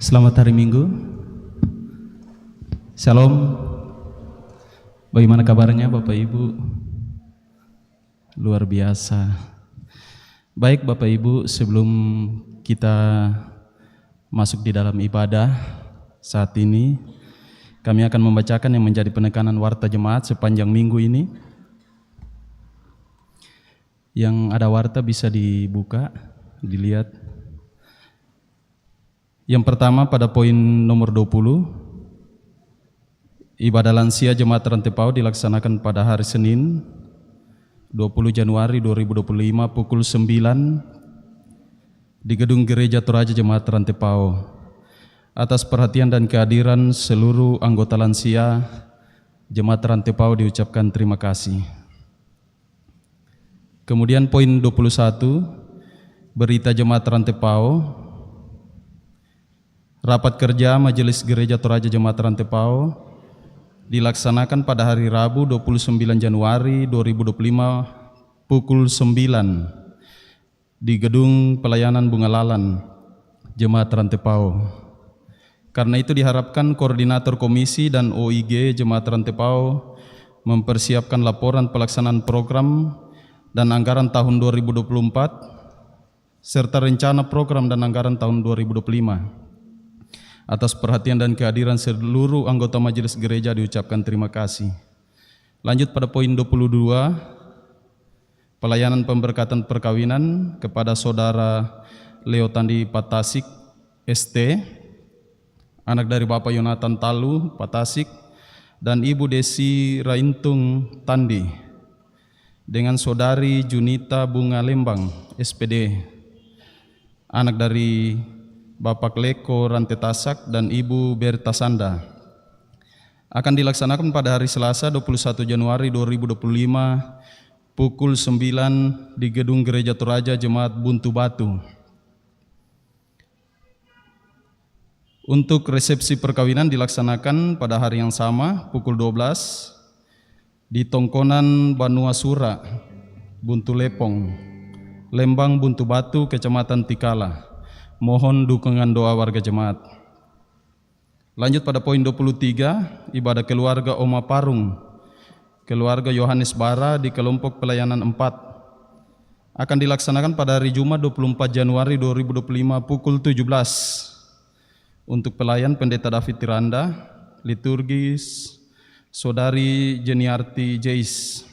Selamat hari Minggu. Shalom. Bagaimana kabarnya Bapak Ibu? Luar biasa. Baik Bapak Ibu, sebelum kita masuk di dalam ibadah saat ini, kami akan membacakan yang menjadi penekanan warta jemaat sepanjang minggu ini. Yang ada warta bisa dibuka, dilihat. Yang pertama pada poin nomor 20, ibadah lansia Jemaat Rantepao dilaksanakan pada hari Senin 20 Januari 2025 pukul 9 di Gedung Gereja Toraja Jemaat Rantepao. Atas perhatian dan kehadiran seluruh anggota lansia Jemaat Rantepao diucapkan terima kasih. Kemudian poin 21, berita Jemaat Rantepao. Rapat kerja Majelis Gereja Toraja Jemaat Rantepao dilaksanakan pada hari Rabu 29 Januari 2025 pukul 9 di Gedung Pelayanan Bungalalan Jemaat Rantepao. Karena itu diharapkan Koordinator Komisi dan OIG Jemaat Rantepao mempersiapkan laporan pelaksanaan program dan anggaran tahun 2024 serta rencana program dan anggaran tahun 2025. Atas perhatian dan kehadiran seluruh anggota Majelis Gereja diucapkan terima kasih. Lanjut pada poin 22, pelayanan pemberkatan perkawinan kepada Saudara Leo Tandi Patasik ST, anak dari Bapak Yonatan Talu Patasik, dan Ibu Desi Raintung Tandi, dengan Saudari Junita Bunga Lembang SPD, anak dari Bapak Leko Rantetasak dan Ibu Berta Sanda, akan dilaksanakan pada hari Selasa 21 Januari 2025 pukul 9 di Gedung Gereja Toraja Jemaat Buntu Batu. Untuk resepsi perkawinan dilaksanakan pada hari yang sama pukul 12 di Tongkonan Banua Sura, Buntu Lepong, Lembang Buntu Batu, Kecamatan Tikala. Mohon dukungan doa warga jemaat. Lanjut pada poin 23, ibadah keluarga Oma Parung, keluarga Yohanes Bara di kelompok pelayanan 4, akan dilaksanakan pada hari Jumat 24 Januari 2025 pukul 17. Untuk pelayan Pendeta David Tiranda, liturgis Saudari Jeniarti Jais.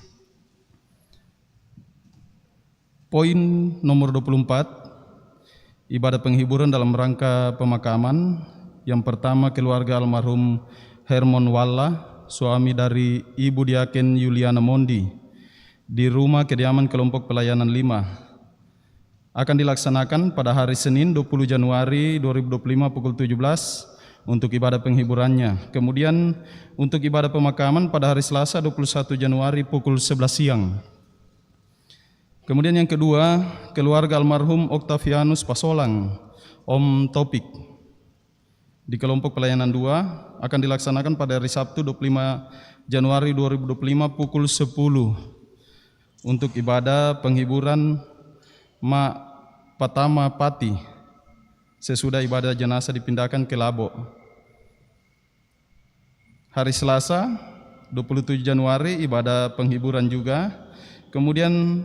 Poin nomor 24, ibadah penghiburan dalam rangka pemakaman. Yang pertama, keluarga almarhum Hermon Walla, suami dari Ibu Diaken Yuliana Mondi, di rumah kediaman kelompok pelayanan 5, akan dilaksanakan pada hari Senin 20 Januari 2025 pukul 17 untuk ibadah penghiburannya. Kemudian untuk ibadah pemakaman pada hari Selasa 21 Januari pukul 11 siang. Kemudian yang kedua, keluarga almarhum Octavianus Pasolang, Om Topik, di kelompok pelayanan 2, akan dilaksanakan pada hari Sabtu 25 Januari 2025 pukul 10 untuk ibadah penghiburan Mak Patama Pati sesudah ibadah jenazah dipindahkan ke Labo. Hari Selasa 27 Januari ibadah penghiburan juga. Kemudian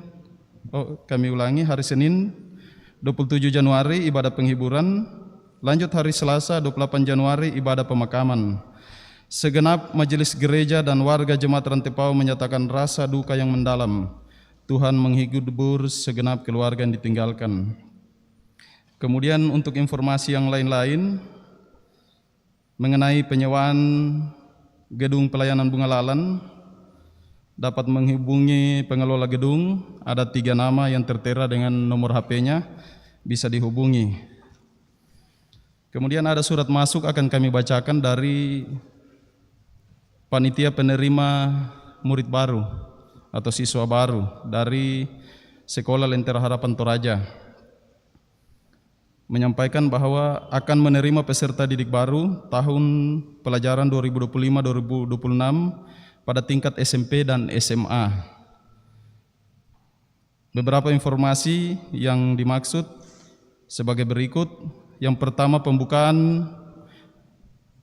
kami ulangi, hari Senin 27 Januari ibadah penghiburan. Lanjut hari Selasa 28 Januari ibadah pemakaman. Segenap majelis gereja dan warga jemaat Rantepao menyatakan rasa duka yang mendalam. Tuhan menghibur segenap keluarga yang ditinggalkan. Kemudian untuk informasi yang lain-lain mengenai penyewaan gedung pelayanan bunga lalan, dapat menghubungi pengelola gedung. Ada 3 nama yang tertera dengan nomor HP-nya, bisa dihubungi. Kemudian ada surat masuk akan kami bacakan dari panitia penerima murid baru atau siswa baru dari Sekolah Lentera Harapan Toraja, menyampaikan bahwa akan menerima peserta didik baru tahun pelajaran 2025-2026 pada tingkat SMP dan SMA. Beberapa informasi yang dimaksud sebagai berikut. Yang pertama, pembukaan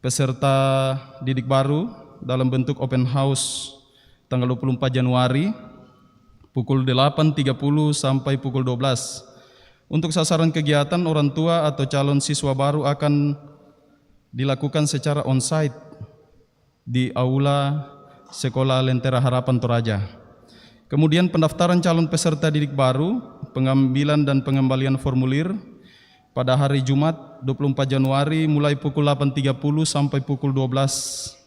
peserta didik baru dalam bentuk open house tanggal 24 Januari pukul 8.30 sampai pukul 12. Untuk sasaran kegiatan, orang tua atau calon siswa baru akan dilakukan secara on-site di Aula Sekolah Lentera Harapan Toraja. Kemudian pendaftaran calon peserta didik baru, pengambilan dan pengembalian formulir pada hari Jumat 24 Januari mulai pukul 8.30 sampai pukul 12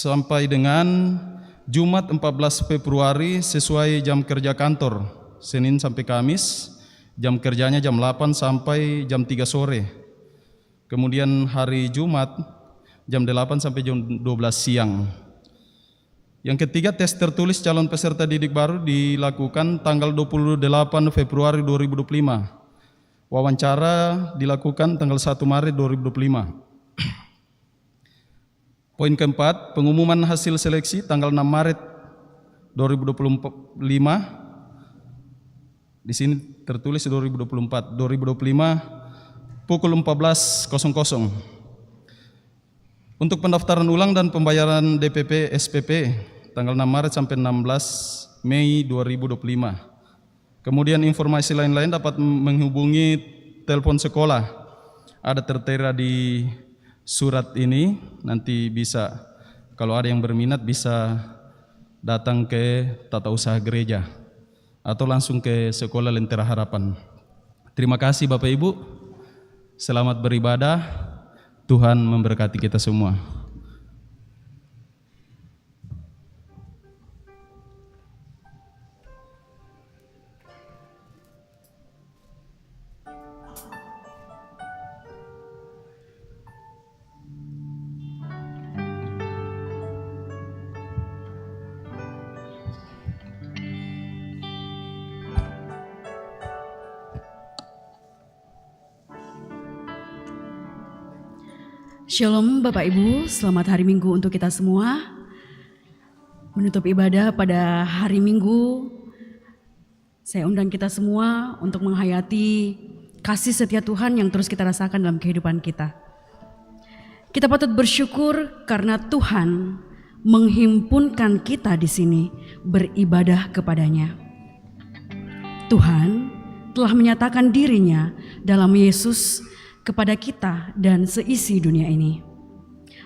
sampai dengan Jumat 14 Februari sesuai jam kerja kantor. Senin sampai Kamis, jam kerjanya jam 8 sampai jam 3 sore. Kemudian hari Jumat, jam 8 sampai jam 12 siang. Yang ketiga, tes tertulis calon peserta didik baru dilakukan tanggal 28 Februari 2025. Wawancara dilakukan tanggal 1 Maret 2025. Poin keempat, pengumuman hasil seleksi tanggal 6 Maret 2025. Di sini tertulis 2025 pukul 14.00. Untuk pendaftaran ulang dan pembayaran DPP SPP tanggal 6 Maret sampai 16 Mei 2025. Kemudian informasi lain-lain dapat menghubungi telepon sekolah. Ada tertera di surat ini, nanti bisa kalau ada yang berminat bisa datang ke tata usaha gereja atau langsung ke Sekolah Lentera Harapan. Terima kasih Bapak Ibu, selamat beribadah, Tuhan memberkati kita semua. Shalom Bapak Ibu, selamat hari Minggu untuk kita semua. Menutup ibadah pada hari Minggu, saya undang kita semua untuk menghayati kasih setia Tuhan yang terus kita rasakan dalam kehidupan kita. Kita patut bersyukur karena Tuhan menghimpunkan kita di sini beribadah kepadanya. Tuhan telah menyatakan dirinya dalam Yesus kepada kita dan seisi dunia ini.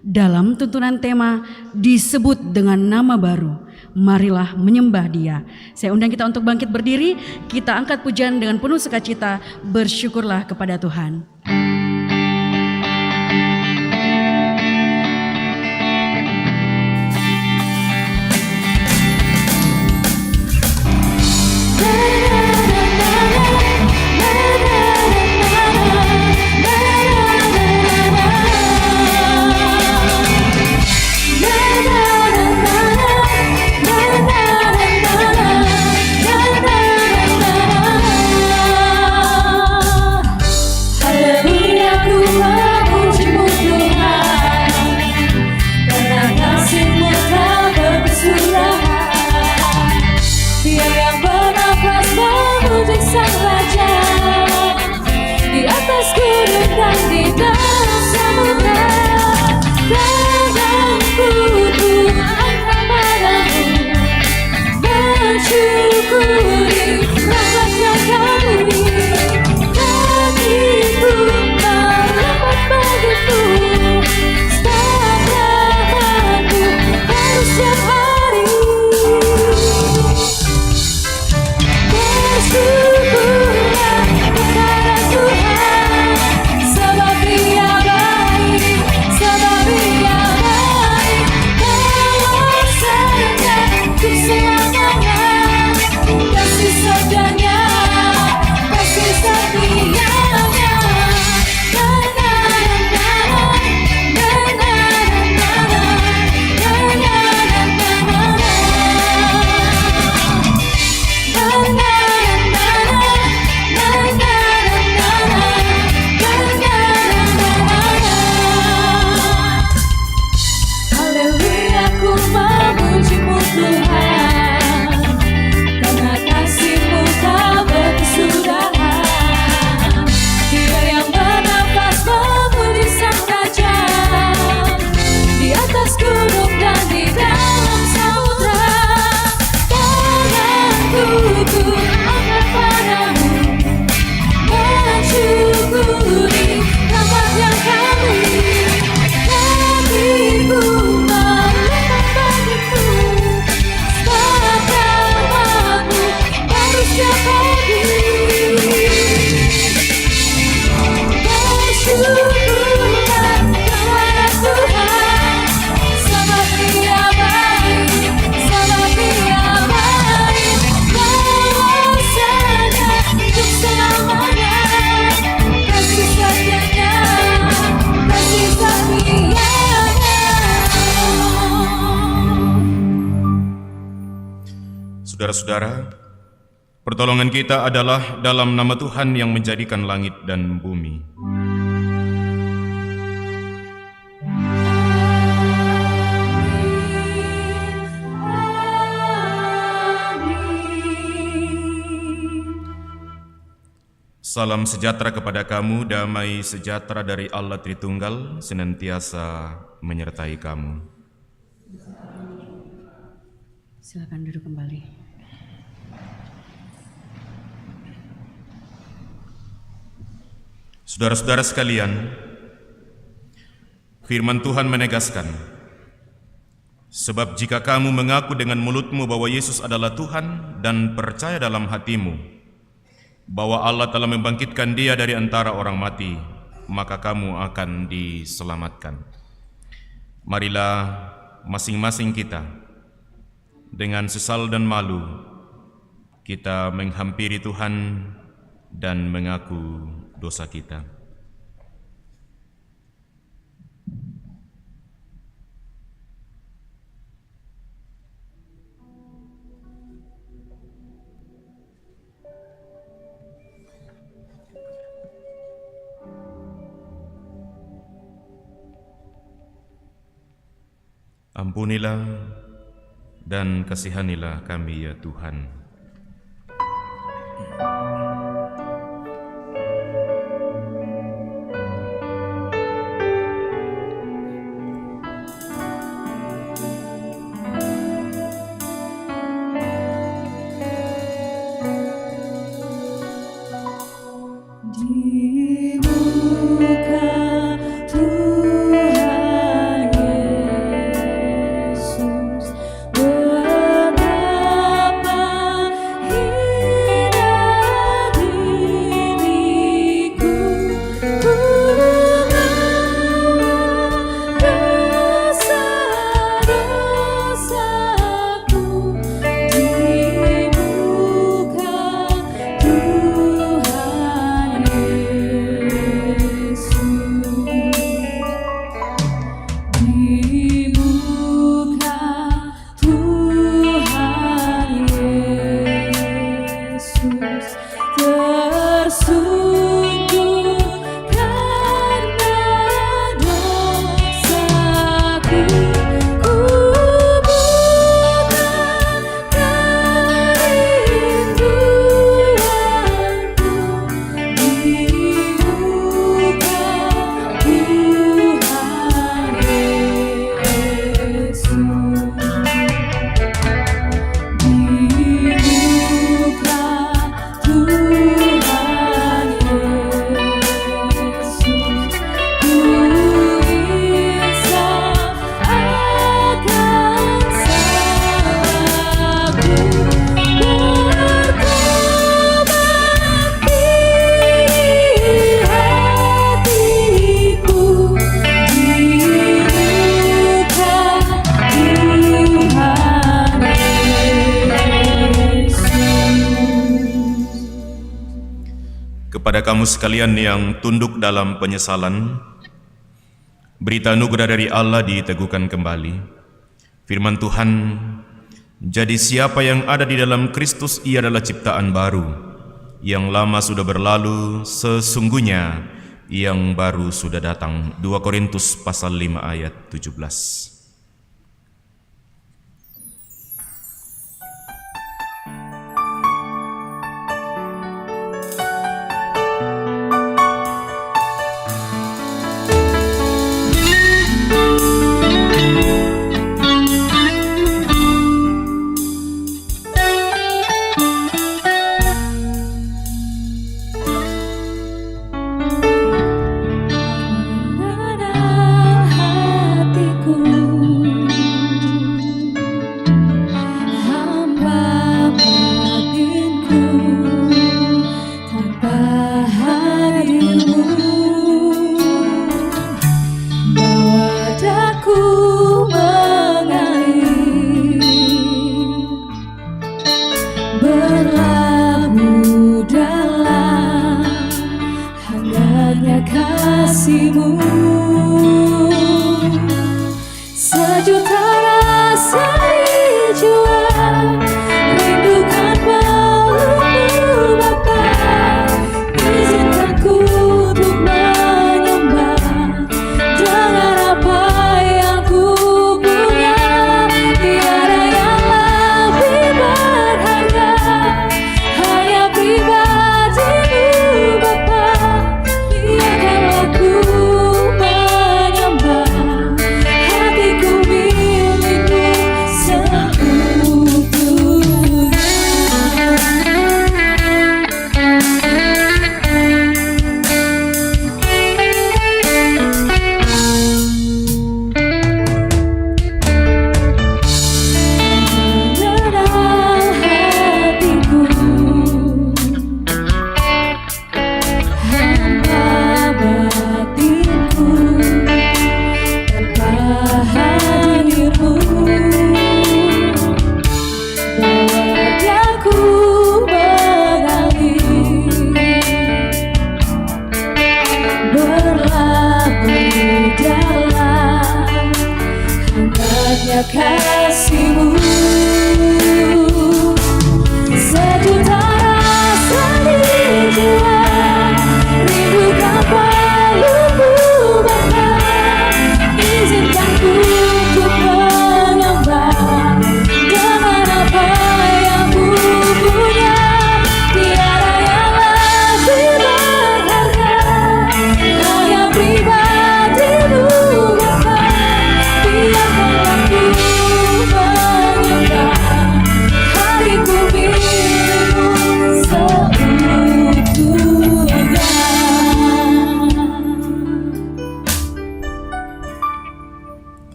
Dalam tuntunan tema disebut dengan nama baru, marilah menyembah Dia. Saya undang kita untuk bangkit berdiri, kita angkat pujian dengan penuh sukacita, bersyukurlah kepada Tuhan. Hallelujah. Saudara-saudara, pertolongan kita adalah dalam nama Tuhan yang menjadikan langit dan bumi. Salam sejahtera kepada kamu, damai sejahtera dari Allah Tritunggal senantiasa menyertai kamu. Silakan duduk kembali. Saudara-saudara sekalian, firman Tuhan menegaskan, sebab jika kamu mengaku dengan mulutmu bahwa Yesus adalah Tuhan dan percaya dalam hatimu bahwa Allah telah membangkitkan Dia dari antara orang mati, maka kamu akan diselamatkan. Marilah masing-masing kita dengan sesal dan malu kita menghampiri Tuhan dan mengaku dosa kita. Ampunilah dan kasihanilah kami ya Tuhan. Kepada kamu sekalian yang tunduk dalam penyesalan, berita anugerah dari Allah diteguhkan kembali. Firman Tuhan, jadi siapa yang ada di dalam Kristus, ia adalah ciptaan baru. Yang lama sudah berlalu, sesungguhnya yang baru sudah datang. 2 Korintus pasal 5 ayat 17. kasih-Mu. Sejuta rasa jua rindu besarnya kasih-Mu. Sejuta rasa di jiwa, rindukan pelukmu bahkan, izinkan ku untuk menyembah dengan apa yang ku punya. Tiada yang lebih berharga, hanya pribadi-Mu bahkan. Biarkanlah ku menyembah, hariku milik-Mu seutuhnya.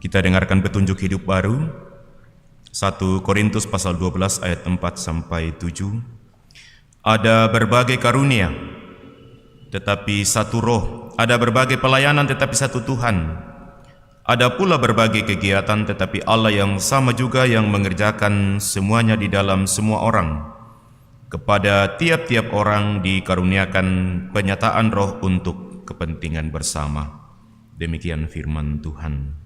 Kita dengarkan petunjuk hidup baru 1 Korintus pasal 12 ayat 4 sampai 7. Ada berbagai karunia tetapi satu roh, ada berbagai pelayanan tetapi satu Tuhan. Ada pula berbagai kegiatan tetapi Allah yang sama juga yang mengerjakan semuanya di dalam semua orang. Kepada tiap-tiap orang dikaruniakan penyataan roh untuk kepentingan bersama. Demikian firman Tuhan.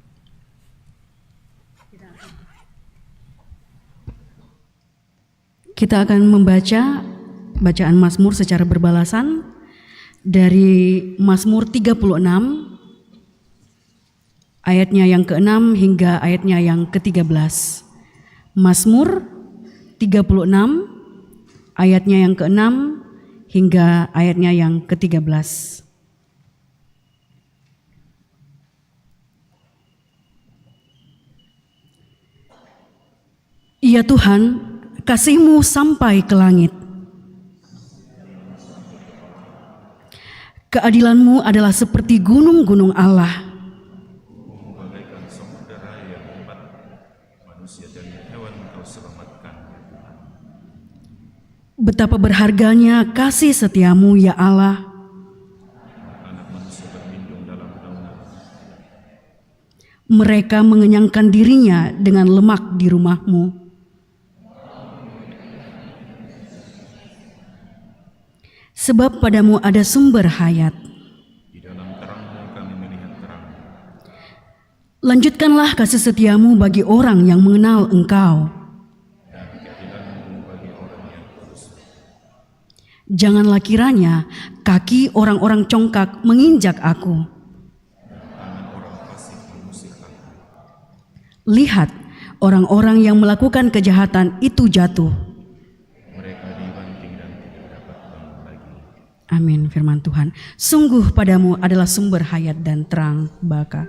Kita akan membaca bacaan Mazmur secara berbalasan dari Mazmur 36 ayatnya yang ke-6 hingga ayatnya yang ke-13. Mazmur 36 ayatnya yang ke-6 hingga ayatnya yang ke-13. Ya Tuhan, kasih-Mu sampai ke langit. Keadilan-Mu adalah seperti gunung-gunung Allah. Bagaikan samudera yang hebat, manusia dan hewan Engkau selamatkan. Betapa berharganya kasih setia-Mu, ya Allah. Anak manusia berlindung dalam naungan. Mereka mengenyangkan dirinya dengan lemak di rumah-Mu. Sebab padamu ada sumber hayat. Di dalam terang-Mu kami melihat terang. Lanjutkanlah kasih setia-Mu bagi orang yang mengenal Engkau. Dan keadilan-Mu bagi orang yang tulus. Janganlah kiranya kaki orang-orang congkak menginjak aku. Tangan orang fasik mengusir aku. Lihat, orang-orang yang melakukan kejahatan itu jatuh. Mereka dibanting dan tidak dapat bangun lagi. Amin, firman Tuhan. Sungguh padamu adalah sumber hayat dan terang baka.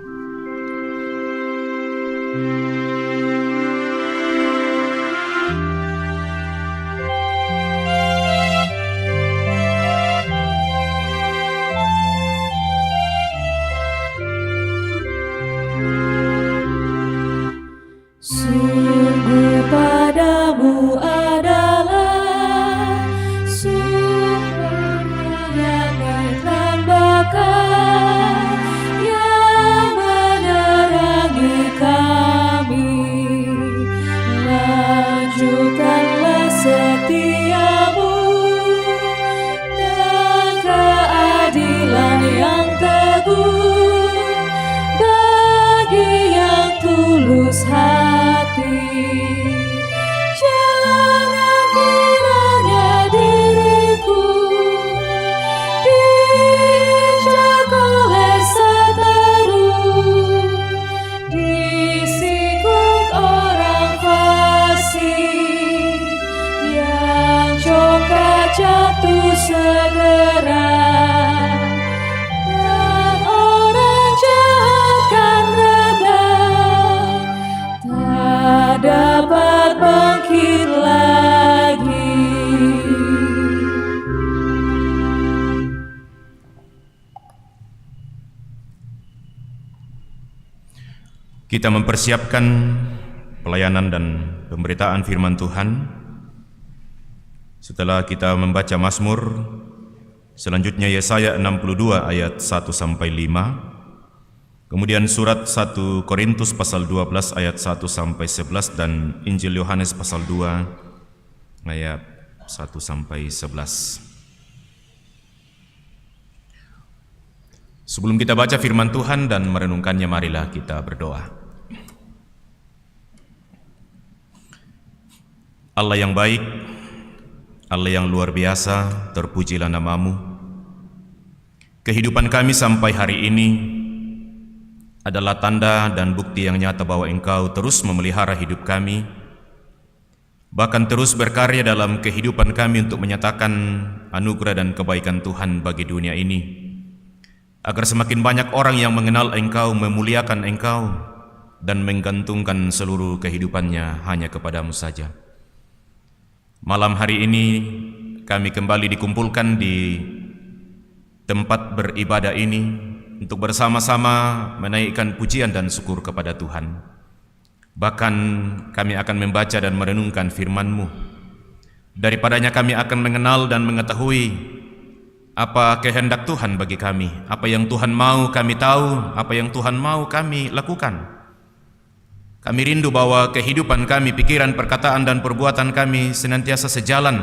Sungguh padamu adalah sumber hayat dan baka yang menerangi kami. Lanjutkanlah setia-Mu dan keadilan yang teguh bagi yang tulus hati. Jangan kiranya diriku diinjak oleh seteru, disikut orang fasik yang congkak jatuh segera. Dan orang jahat kan redam, tak dapat bangkit lagi. Kita mempersiapkan pelayanan dan pemberitaan firman Tuhan. Setelah kita membaca Mazmur, selanjutnya Yesaya 62 ayat 1 sampai 5. Kemudian surat 1 Korintus pasal 12 ayat 1 sampai 11 dan Injil Yohanes pasal 2 ayat 1 sampai 11. Sebelum kita baca firman Tuhan dan merenungkannya, marilah kita berdoa. Allah yang baik, Allah yang luar biasa, terpujilah nama-Mu. Kehidupan kami sampai hari ini adalah tanda dan bukti yang nyata bahwa Engkau terus memelihara hidup kami, bahkan terus berkarya dalam kehidupan kami untuk menyatakan anugerah dan kebaikan Tuhan bagi dunia ini, agar semakin banyak orang yang mengenal Engkau, memuliakan Engkau, dan menggantungkan seluruh kehidupannya hanya kepadamu saja. Malam hari ini kami kembali dikumpulkan di tempat beribadah ini untuk bersama-sama menaikkan pujian dan syukur kepada Tuhan. Bahkan kami akan membaca dan merenungkan firman-Mu. Daripadanya kami akan mengenal dan mengetahui apa kehendak Tuhan bagi kami, apa yang Tuhan mau kami tahu, apa yang Tuhan mau kami lakukan. Kami rindu bahwa kehidupan kami, pikiran, perkataan, dan perbuatan kami senantiasa sejalan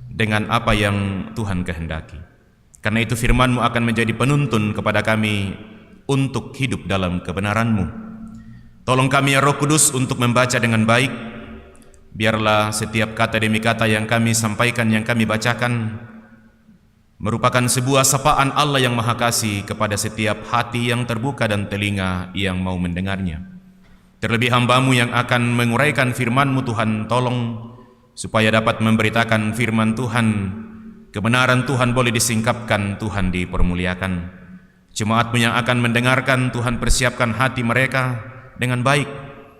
dengan apa yang Tuhan kehendaki. Karena itu firman-Mu akan menjadi penuntun kepada kami untuk hidup dalam kebenaran-Mu. Tolong kami ya Roh Kudus untuk membaca dengan baik. Biarlah setiap kata demi kata yang kami sampaikan, yang kami bacakan, merupakan sebuah sapaan Allah yang Maha Kasih kepada setiap hati yang terbuka dan telinga yang mau mendengarnya. Terlebih hamba-Mu yang akan menguraikan firman-Mu, Tuhan, tolong supaya dapat memberitakan firman Tuhan, kebenaran Tuhan boleh disingkapkan, Tuhan dipermuliakan. Jemaat-Mu yang akan mendengarkan, Tuhan persiapkan hati mereka dengan baik.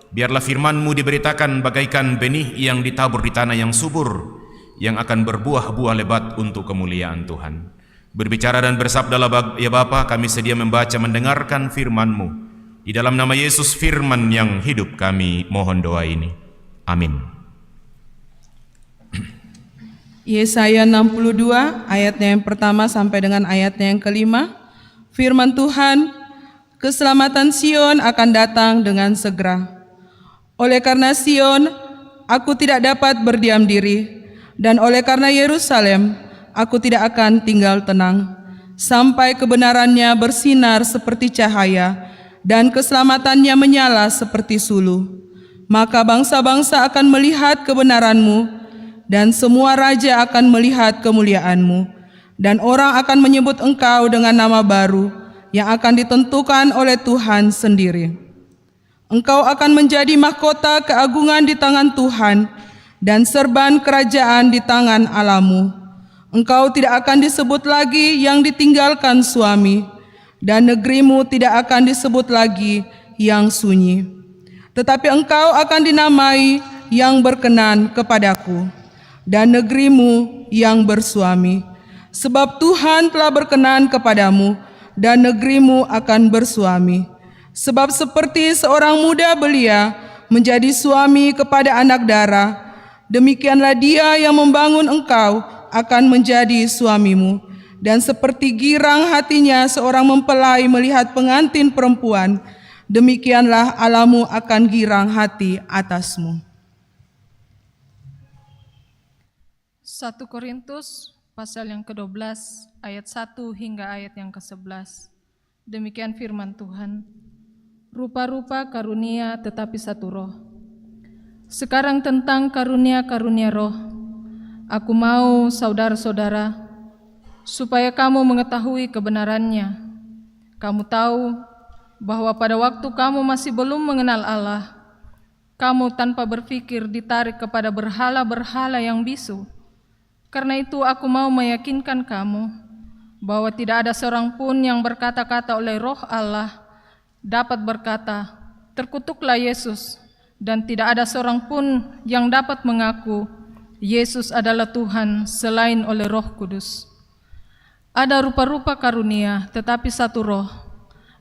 Biarlah firman-Mu diberitakan bagaikan benih yang ditabur di tanah yang subur, yang akan berbuah-buah lebat untuk kemuliaan Tuhan. Berbicara dan bersabdalah ya Bapa, kami sedia membaca mendengarkan firman-Mu. Di dalam nama Yesus firman yang hidup kami mohon doa ini. Amin. Yesaya 62 ayatnya yang pertama sampai dengan ayatnya yang kelima. Firman Tuhan, keselamatan Sion akan datang dengan segera. Oleh karena Sion, aku tidak dapat berdiam diri, dan oleh karena Yerusalem, aku tidak akan tinggal tenang, sampai kebenarannya bersinar seperti cahaya, dan keselamatannya menyala seperti suluh. Maka bangsa-bangsa akan melihat kebenaran-Mu, dan semua raja akan melihat kemuliaan-Mu, dan orang akan menyebut Engkau dengan nama baru yang akan ditentukan oleh Tuhan sendiri. Engkau akan menjadi mahkota keagungan di tangan Tuhan, dan serban kerajaan di tangan Allahmu. Engkau tidak akan disebut lagi yang ditinggalkan suami, dan negerimu tidak akan disebut lagi yang sunyi. Tetapi engkau akan dinamai yang berkenan kepadaku, dan negerimu yang bersuami. Sebab Tuhan telah berkenan kepadamu, dan negerimu akan bersuami. Sebab seperti seorang muda belia menjadi suami kepada anak dara, demikianlah dia yang membangun engkau akan menjadi suamimu. Dan seperti girang hatinya seorang mempelai melihat pengantin perempuan, demikianlah Allahmu akan girang hati atasmu. 1 Korintus pasal yang ke-12 ayat 1 hingga ayat yang ke-11. Demikian firman Tuhan. Rupa-rupa karunia tetapi satu roh. Sekarang tentang karunia-karunia roh. Aku mau saudara-saudara, supaya kamu mengetahui kebenarannya. Kamu tahu bahwa pada waktu kamu masih belum mengenal Allah, kamu tanpa berpikir ditarik kepada berhala-berhala yang bisu. Karena itu aku mau meyakinkan kamu bahwa tidak ada seorang pun yang berkata-kata oleh Roh Allah dapat berkata, terkutuklah Yesus, dan tidak ada seorang pun yang dapat mengaku Yesus adalah Tuhan selain oleh Roh Kudus. Ada rupa-rupa karunia tetapi satu roh,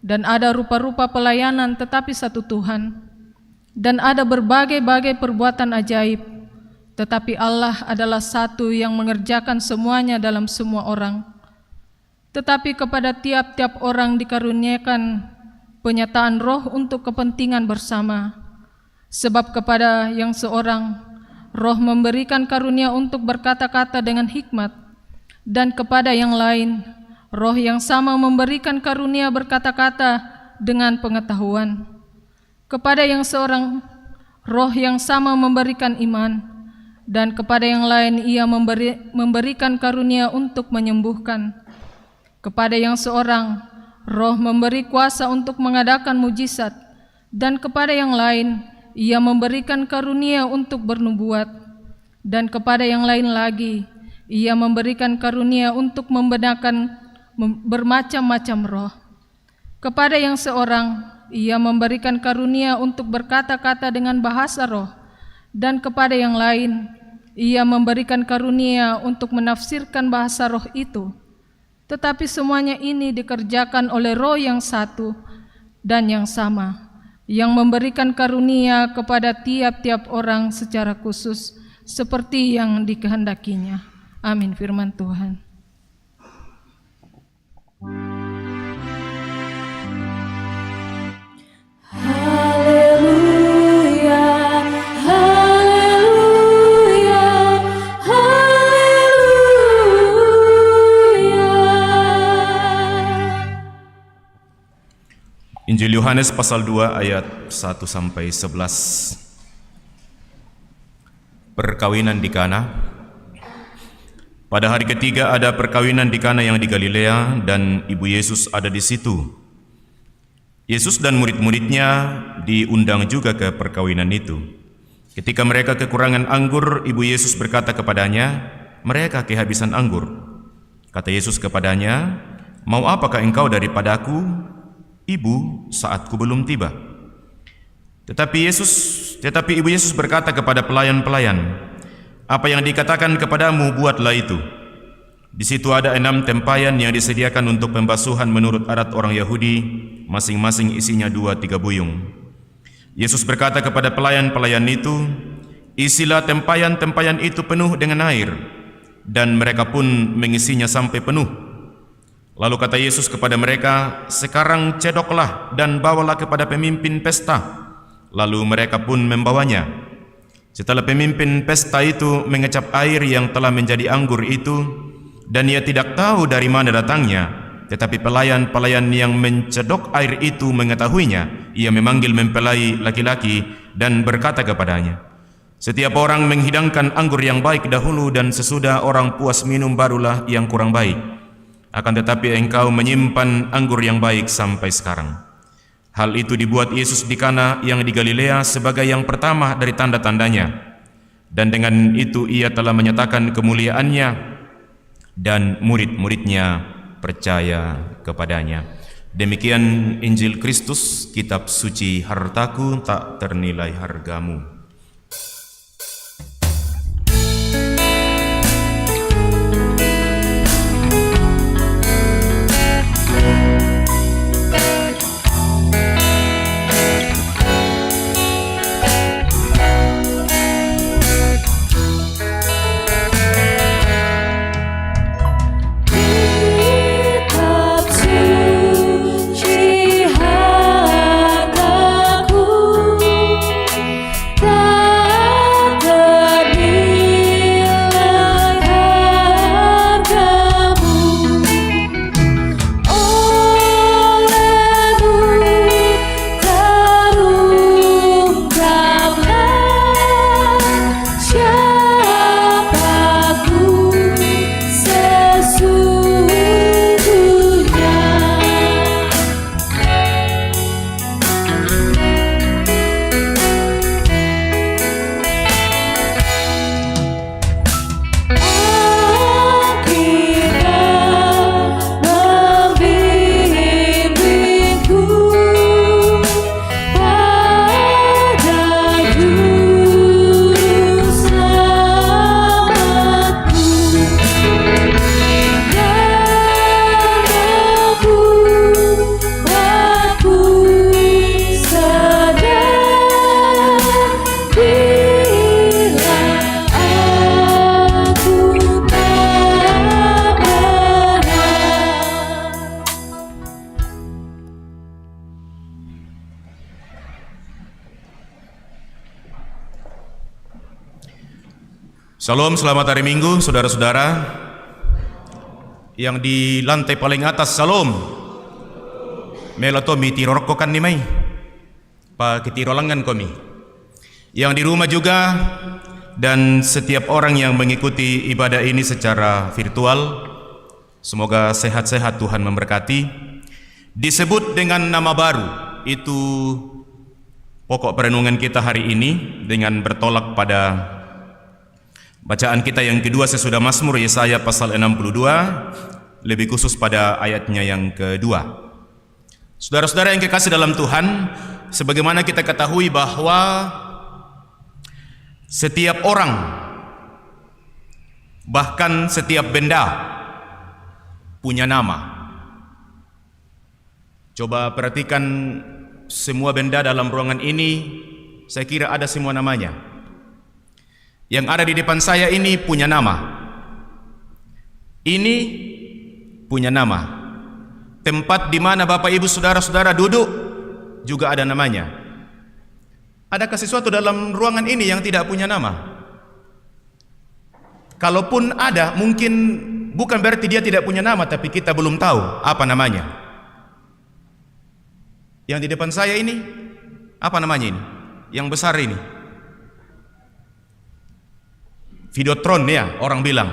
dan ada rupa-rupa pelayanan tetapi satu Tuhan, dan ada berbagai-bagai perbuatan ajaib, tetapi Allah adalah satu yang mengerjakan semuanya dalam semua orang. Tetapi kepada tiap-tiap orang dikaruniakan penyataan roh untuk kepentingan bersama. Sebab kepada yang seorang, roh memberikan karunia untuk berkata-kata dengan hikmat, dan kepada yang lain, roh yang sama memberikan karunia berkata-kata dengan pengetahuan. Kepada yang seorang, Roh yang sama memberikan iman, dan kepada yang lain Ia memberikan karunia untuk menyembuhkan. Kepada yang seorang, Roh memberi kuasa untuk mengadakan mujizat, dan kepada yang lain Ia memberikan karunia untuk bernubuat, dan kepada yang lain lagi Ia memberikan karunia untuk membenarkan bermacam-macam roh. Kepada yang seorang Ia memberikan karunia untuk berkata-kata dengan bahasa roh, dan kepada yang lain Ia memberikan karunia untuk menafsirkan bahasa roh itu. Tetapi semuanya ini dikerjakan oleh Roh yang satu dan yang sama, yang memberikan karunia kepada tiap-tiap orang secara khusus seperti yang dikehendakinya. Amin. Firman Tuhan. Haleluya, haleluya, haleluya. Injil Yohanes pasal 2 ayat 1 sampai 11. Perkawinan di Kana. Pada hari ketiga ada perkawinan di Kana yang di Galilea, dan ibu Yesus ada di situ. Yesus dan murid-muridnya diundang juga ke perkawinan itu. Ketika mereka kekurangan anggur, ibu Yesus berkata kepadanya, "Mereka kehabisan anggur." Kata Yesus kepadanya, "Mau apakah engkau daripadaku, Ibu, saatku belum tiba?" Tetapi ibu Yesus berkata kepada pelayan-pelayan, "Apa yang dikatakan kepadamu, buatlah itu." Di situ ada 6 tempayan yang disediakan untuk pembasuhan menurut adat orang Yahudi, masing-masing isinya 2-3 buyung. Yesus berkata kepada pelayan-pelayan itu, "Isilah tempayan-tempayan itu penuh dengan air," dan mereka pun mengisinya sampai penuh. Lalu kata Yesus kepada mereka, "Sekarang cedoklah dan bawalah kepada pemimpin pesta." Lalu mereka pun membawanya. Setelah pemimpin pesta itu mengecap air yang telah menjadi anggur itu, dan ia tidak tahu dari mana datangnya, tetapi pelayan-pelayan yang mencedok air itu mengetahuinya, ia memanggil mempelai laki-laki dan berkata kepadanya, "Setiap orang menghidangkan anggur yang baik dahulu, dan sesudah orang puas minum barulah yang kurang baik. Akan tetapi engkau menyimpan anggur yang baik sampai sekarang." Hal itu dibuat Yesus di Kana yang di Galilea sebagai yang pertama dari tanda-tandanya, dan dengan itu ia telah menyatakan kemuliaannya, dan murid-muridnya percaya kepadanya. Demikian Injil Kristus, kitab suci hartaku, tak ternilai hargamu. Salam, selamat hari Minggu, saudara-saudara yang di lantai paling atas. Salam. Melato mi tirorko kan ni mai. Pa kitirolangan kami. yang di rumah juga, dan setiap orang yang mengikuti ibadah ini secara virtual. Semoga sehat-sehat, Tuhan memberkati. Disebut dengan nama baru, itu pokok perenungan kita hari ini, dengan bertolak pada bacaan kita yang kedua sesudah Mazmur Yesaya pasal 62, lebih khusus pada ayatnya yang kedua. Saudara-saudara yang kekasih dalam Tuhan, sebagaimana kita ketahui bahwa setiap orang, bahkan setiap benda punya nama. Coba perhatikan semua benda dalam ruangan ini, saya kira ada semua namanya. Yang ada di depan saya ini punya nama. Ini punya nama. Tempat di mana Bapak Ibu Saudara-saudara duduk juga ada namanya. Adakah sesuatu dalam ruangan ini yang tidak punya nama? Kalaupun ada, mungkin bukan berarti dia tidak punya nama, tapi kita belum tahu apa namanya. Yang di depan saya ini, apa namanya ini? Yang besar ini. Videotron ya, orang bilang.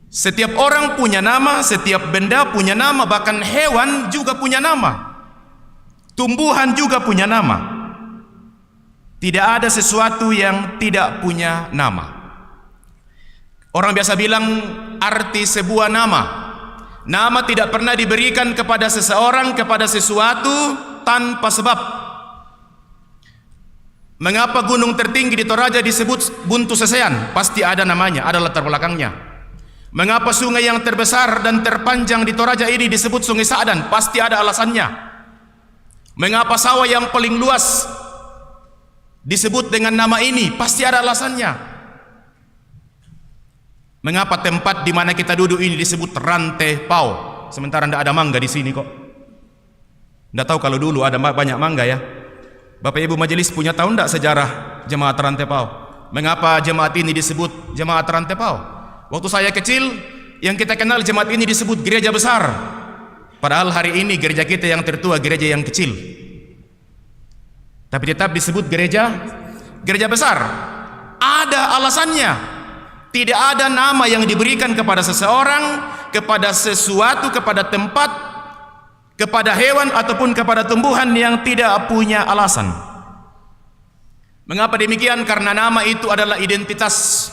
Setiap orang punya nama, setiap benda punya nama, bahkan hewan juga punya nama. Tumbuhan juga punya nama. Tidak ada sesuatu yang tidak punya nama. Orang biasa bilang arti sebuah nama. Nama tidak pernah diberikan kepada seseorang, kepada sesuatu tanpa sebab. Mengapa gunung tertinggi di Toraja disebut Buntu Sesean? Pasti ada namanya, ada latar belakangnya. Mengapa sungai yang terbesar dan terpanjang di Toraja ini disebut Sungai Sa'dan? Pasti ada alasannya. Mengapa sawah yang paling luas disebut dengan nama ini? Pasti ada alasannya. Mengapa tempat di mana kita duduk ini disebut Rantai Pau, sementara tidak ada mangga di sini kok? Tidak tahu kalau dulu ada banyak mangga ya. Bapak Ibu majelis punya tahu tidak sejarah jemaat Rantai Pau? Mengapa jemaat ini disebut jemaat Rantai Pau? Waktu saya kecil, yang kita kenal jemaat ini disebut gereja besar. Padahal hari ini gereja kita yang tertua, gereja yang kecil. Tapi tetap disebut gereja besar. Ada alasannya. Tidak ada nama yang diberikan kepada seseorang, kepada sesuatu, kepada tempat, kepada hewan ataupun kepada tumbuhan yang tidak punya alasan. Mengapa demikian? Karena nama itu adalah identitas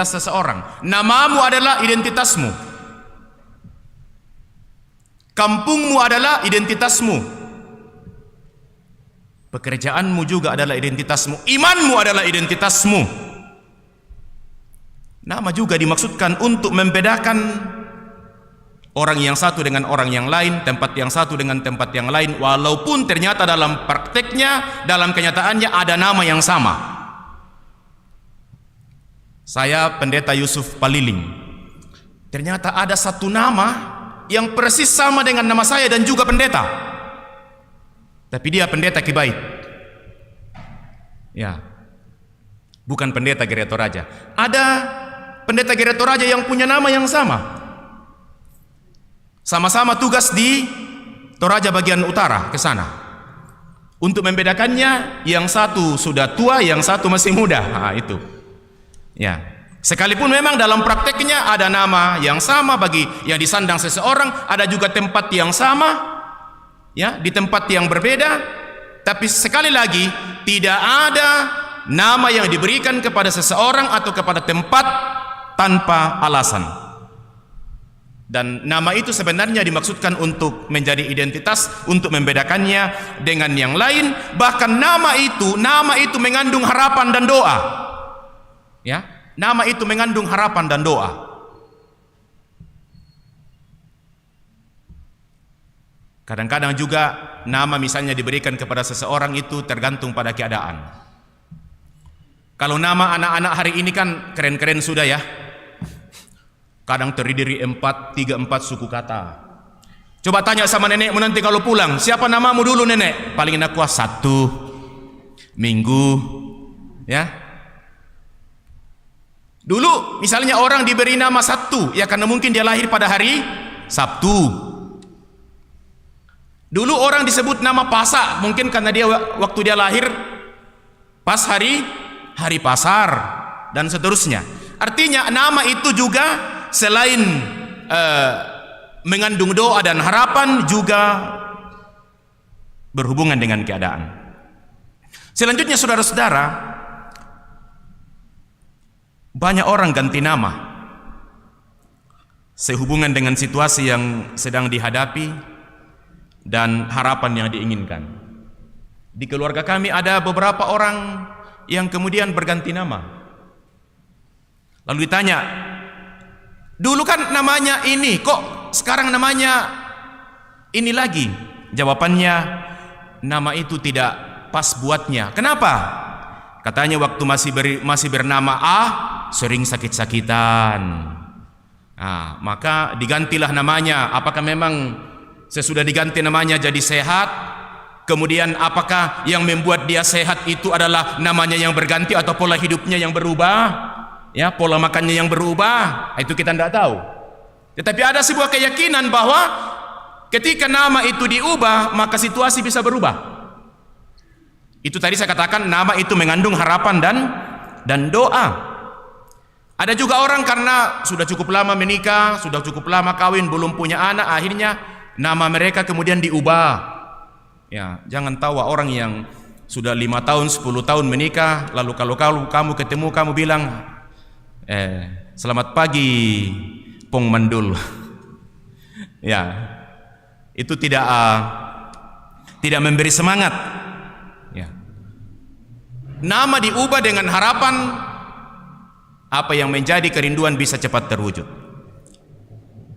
seseorang. Namamu adalah identitasmu. Kampungmu adalah identitasmu. Pekerjaanmu juga adalah identitasmu. Imanmu adalah identitasmu. Nama juga dimaksudkan untuk membedakan orang yang satu dengan orang yang lain, tempat yang satu dengan tempat yang lain, walaupun ternyata dalam prakteknya, dalam kenyataannya ada nama yang sama. Saya Pendeta Yusuf Paliling. Ternyata ada satu nama yang persis sama dengan nama saya dan juga pendeta. Tapi dia pendeta Kibait. Ya. Bukan pendeta Gereja Toraja. Ada pendeta Gereja Toraja yang punya nama yang sama. Sama-sama tugas di Toraja bagian utara ke sana. Untuk membedakannya, yang satu sudah tua, yang satu masih muda. Nah, itu. Ya, sekalipun memang dalam prakteknya ada nama yang sama bagi yang disandang seseorang, ada juga tempat yang sama, ya, di tempat yang berbeda, tapi sekali lagi tidak ada nama yang diberikan kepada seseorang atau kepada tempat tanpa alasan. Dan nama itu sebenarnya dimaksudkan untuk menjadi identitas, untuk membedakannya dengan yang lain. Bahkan nama itu mengandung harapan dan doa. Ya, nama itu mengandung harapan dan doa. Kadang-kadang juga nama misalnya diberikan kepada seseorang itu tergantung pada keadaan. Kalau nama anak-anak hari ini kan keren-keren sudah ya. Kadang terdiri 3-4 suku kata. Coba tanya sama nenekmu nanti kalau pulang, siapa namamu dulu nenek? Paling enak kuas 1 Minggu, ya. Dulu misalnya orang diberi nama Sabtu, ya karena mungkin dia lahir pada hari Sabtu. Dulu orang disebut nama Pasa, mungkin karena dia waktu dia lahir pas hari pasar dan seterusnya. Artinya nama itu juga selain mengandung doa dan harapan juga berhubungan dengan keadaan. Selanjutnya saudara-saudara, banyak orang ganti nama sehubungan dengan situasi yang sedang dihadapi dan harapan yang diinginkan. Di keluarga kami ada beberapa orang yang kemudian berganti nama. Lalu ditanya, dulu kan namanya ini, kok sekarang namanya ini lagi? Jawabannya, nama itu tidak pas buatnya. Kenapa? Katanya waktu masih bernama A, sering sakit-sakitan. Nah, maka digantilah namanya. Apakah memang sesudah diganti namanya jadi sehat? Kemudian apakah yang membuat dia sehat itu adalah namanya yang berganti atau pola hidupnya yang berubah? Ya, pola makannya yang berubah? Itu kita tidak tahu. Tetapi ada sebuah keyakinan bahwa ketika nama itu diubah, maka situasi bisa berubah. Itu tadi saya katakan nama itu mengandung harapan dan doa. Ada juga orang karena sudah cukup lama menikah, sudah cukup lama kawin, belum punya anak, akhirnya nama mereka kemudian diubah. Ya, jangan tahu orang yang sudah 5 tahun, 10 tahun menikah, lalu kalau kamu ketemu, kamu bilang, selamat pagi, Pong Mandul. Ya, itu tidak memberi semangat. Ya. Nama diubah dengan harapan apa yang menjadi kerinduan bisa cepat terwujud.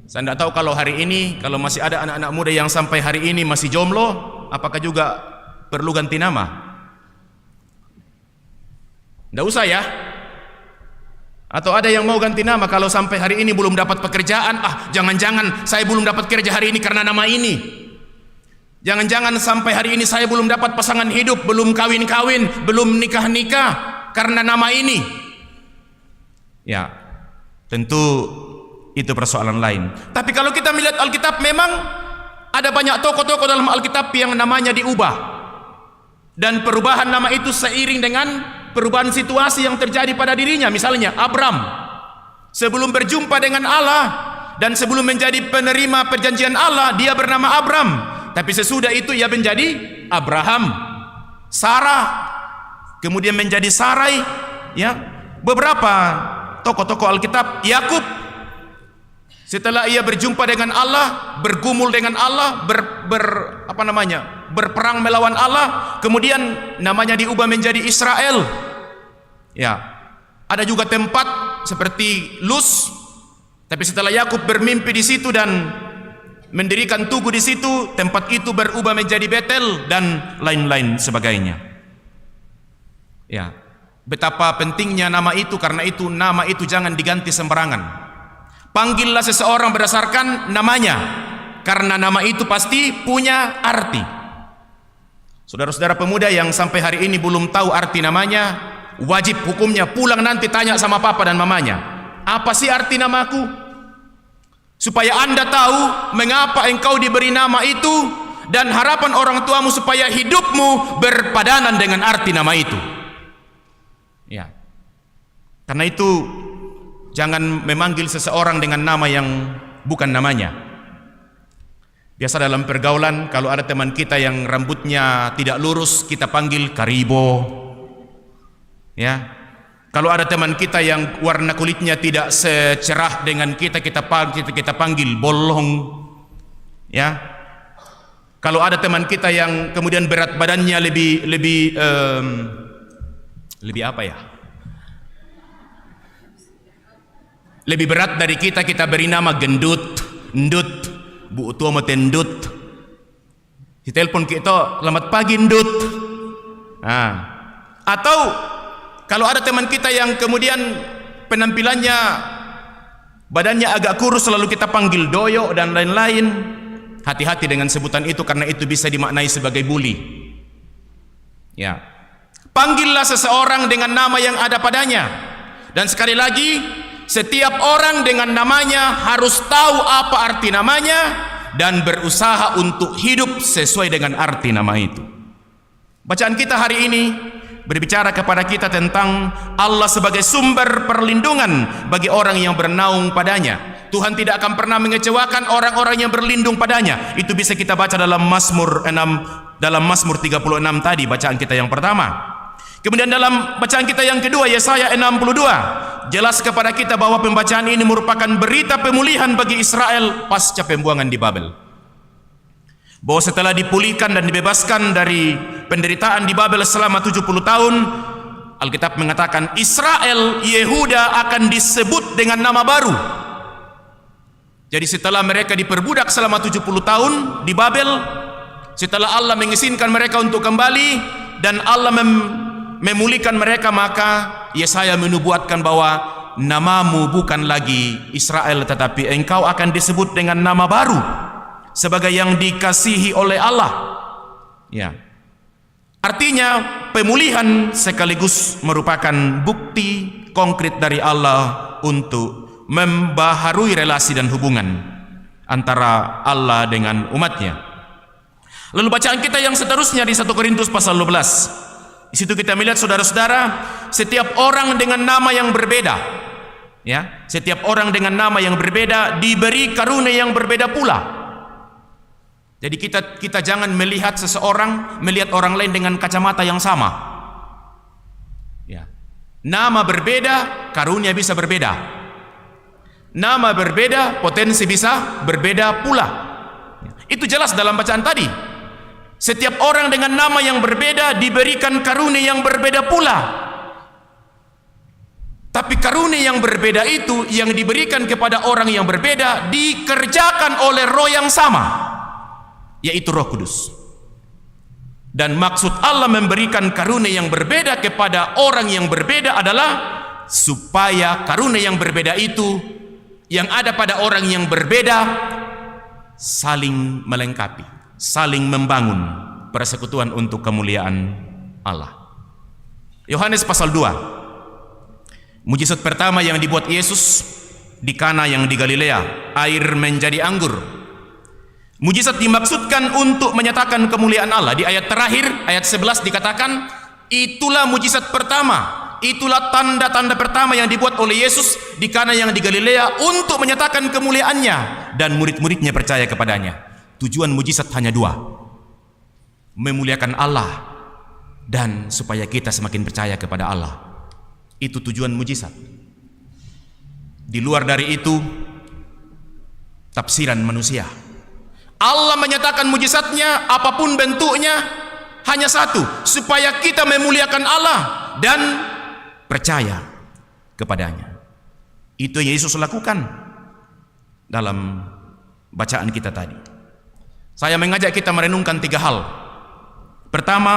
Saya tidak tahu kalau hari ini, kalau masih ada anak-anak muda yang sampai hari ini masih jomblo, apakah juga perlu ganti nama? Tidak usah ya. Atau ada yang mau ganti nama kalau sampai hari ini belum dapat pekerjaan, jangan-jangan saya belum dapat kerja hari ini karena nama ini. Jangan-jangan sampai hari ini saya belum dapat pasangan hidup, belum kawin-kawin, belum nikah-nikah karena nama ini. Ya, tentu itu persoalan lain. Tapi kalau kita melihat Alkitab, memang ada banyak tokoh-tokoh dalam Alkitab yang namanya diubah. Dan perubahan nama itu seiring dengan perubahan situasi yang terjadi pada dirinya. Misalnya Abram, sebelum berjumpa dengan Allah dan sebelum menjadi penerima perjanjian Allah, dia bernama Abram. Tapi sesudah itu ia menjadi Abraham. Sarah kemudian menjadi Sarai. Ya, beberapa tokoh-tokoh Alkitab. Yakub, setelah ia berjumpa dengan Allah, bergumul dengan Allah, berperang melawan Allah, kemudian namanya diubah menjadi Israel. Ya, ada juga tempat seperti Luz, tapi setelah Yakub bermimpi di situ dan mendirikan tugu di situ, tempat itu berubah menjadi Betel dan lain-lain sebagainya. Ya, betapa pentingnya nama itu, karena itu nama itu jangan diganti sembarangan. Panggillah seseorang berdasarkan namanya, karena nama itu pasti punya arti. Saudara-saudara pemuda yang sampai hari ini belum tahu arti namanya, wajib hukumnya pulang nanti tanya sama papa dan mamanya, apa sih arti namaku? Supaya Anda tahu mengapa engkau diberi nama itu, dan harapan orang tuamu supaya hidupmu berpadanan dengan arti nama itu. Ya, karena itu jangan memanggil seseorang dengan nama yang bukan namanya. Biasa dalam pergaulan, kalau ada teman kita yang rambutnya tidak lurus, kita panggil Karibo. Ya, kalau ada teman kita yang warna kulitnya tidak secerah dengan kita panggil Bolong. Ya, kalau ada teman kita yang kemudian berat badannya lebih apa ya? Lebih berat dari kita beri nama gendut, ndut, bu tua mau tendut. Di telepon kita, selamat pagi ndut. Nah, atau kalau ada teman kita yang kemudian penampilannya badannya agak kurus, lalu kita panggil doyo dan lain-lain. Hati-hati dengan sebutan itu, karena itu bisa dimaknai sebagai bully. Ya, panggillah seseorang dengan nama yang ada padanya. Dan sekali lagi, setiap orang dengan namanya harus tahu apa arti namanya, dan berusaha untuk hidup sesuai dengan arti nama itu. Bacaan kita hari ini berbicara kepada kita tentang Allah sebagai sumber perlindungan bagi orang yang bernaung padanya. Tuhan tidak akan pernah mengecewakan orang-orang yang berlindung padanya. Itu bisa kita baca dalam Mazmur 36 tadi, bacaan kita yang pertama. Kemudian dalam bacaan kita yang kedua, Yesaya 62, jelas kepada kita bahwa pembacaan ini merupakan berita pemulihan bagi Israel pasca pembuangan di Babel. Bahwa setelah dipulihkan dan dibebaskan dari penderitaan di Babel selama 70 tahun, Alkitab mengatakan Israel, Yehuda akan disebut dengan nama baru. Jadi setelah mereka diperbudak selama 70 tahun di Babel, setelah Allah mengizinkan mereka untuk kembali dan Allah memulihkan mereka, maka Yesaya menubuatkan bahwa namamu bukan lagi Israel, tetapi engkau akan disebut dengan nama baru sebagai yang dikasihi oleh Allah. Ya. Artinya pemulihan sekaligus merupakan bukti konkret dari Allah untuk membaharui relasi dan hubungan antara Allah dengan umatnya. Lalu bacaan kita yang seterusnya di 1 Korintus pasal 12. Di situ kita melihat saudara-saudara, setiap orang dengan nama yang berbeda, ya, setiap orang dengan nama yang berbeda diberi karunia yang berbeda pula. Jadi kita jangan melihat orang lain dengan kacamata yang sama. Ya. Nama berbeda, karunia bisa berbeda. Nama berbeda, potensi bisa berbeda pula. Itu jelas dalam bacaan tadi. Setiap orang dengan nama yang berbeda diberikan karunia yang berbeda pula. Tapi karunia yang berbeda itu yang diberikan kepada orang yang berbeda dikerjakan oleh Roh yang sama, yaitu Roh Kudus. Dan maksud Allah memberikan karunia yang berbeda kepada orang yang berbeda adalah supaya karunia yang berbeda itu yang ada pada orang yang berbeda saling melengkapi, saling membangun persekutuan untuk kemuliaan Allah. Yohanes pasal 2. Mujizat pertama yang dibuat Yesus di Kana yang di Galilea, air menjadi anggur. Mujizat dimaksudkan untuk menyatakan kemuliaan Allah. Di ayat terakhir, ayat 11 dikatakan, itulah mujizat pertama, itulah tanda-tanda pertama yang dibuat oleh Yesus di Kana yang di Galilea untuk menyatakan kemuliaannya, dan murid-muridnya percaya kepadanya. Tujuan mujizat hanya dua, memuliakan Allah dan supaya kita semakin percaya kepada Allah. Itu tujuan mujizat. Di luar dari itu, tafsiran manusia. Allah menyatakan mujizatnya apapun bentuknya hanya satu, supaya kita memuliakan Allah dan percaya kepadanya. Itu yang Yesus lakukan dalam bacaan kita tadi. Saya mengajak kita merenungkan 3 hal. Pertama,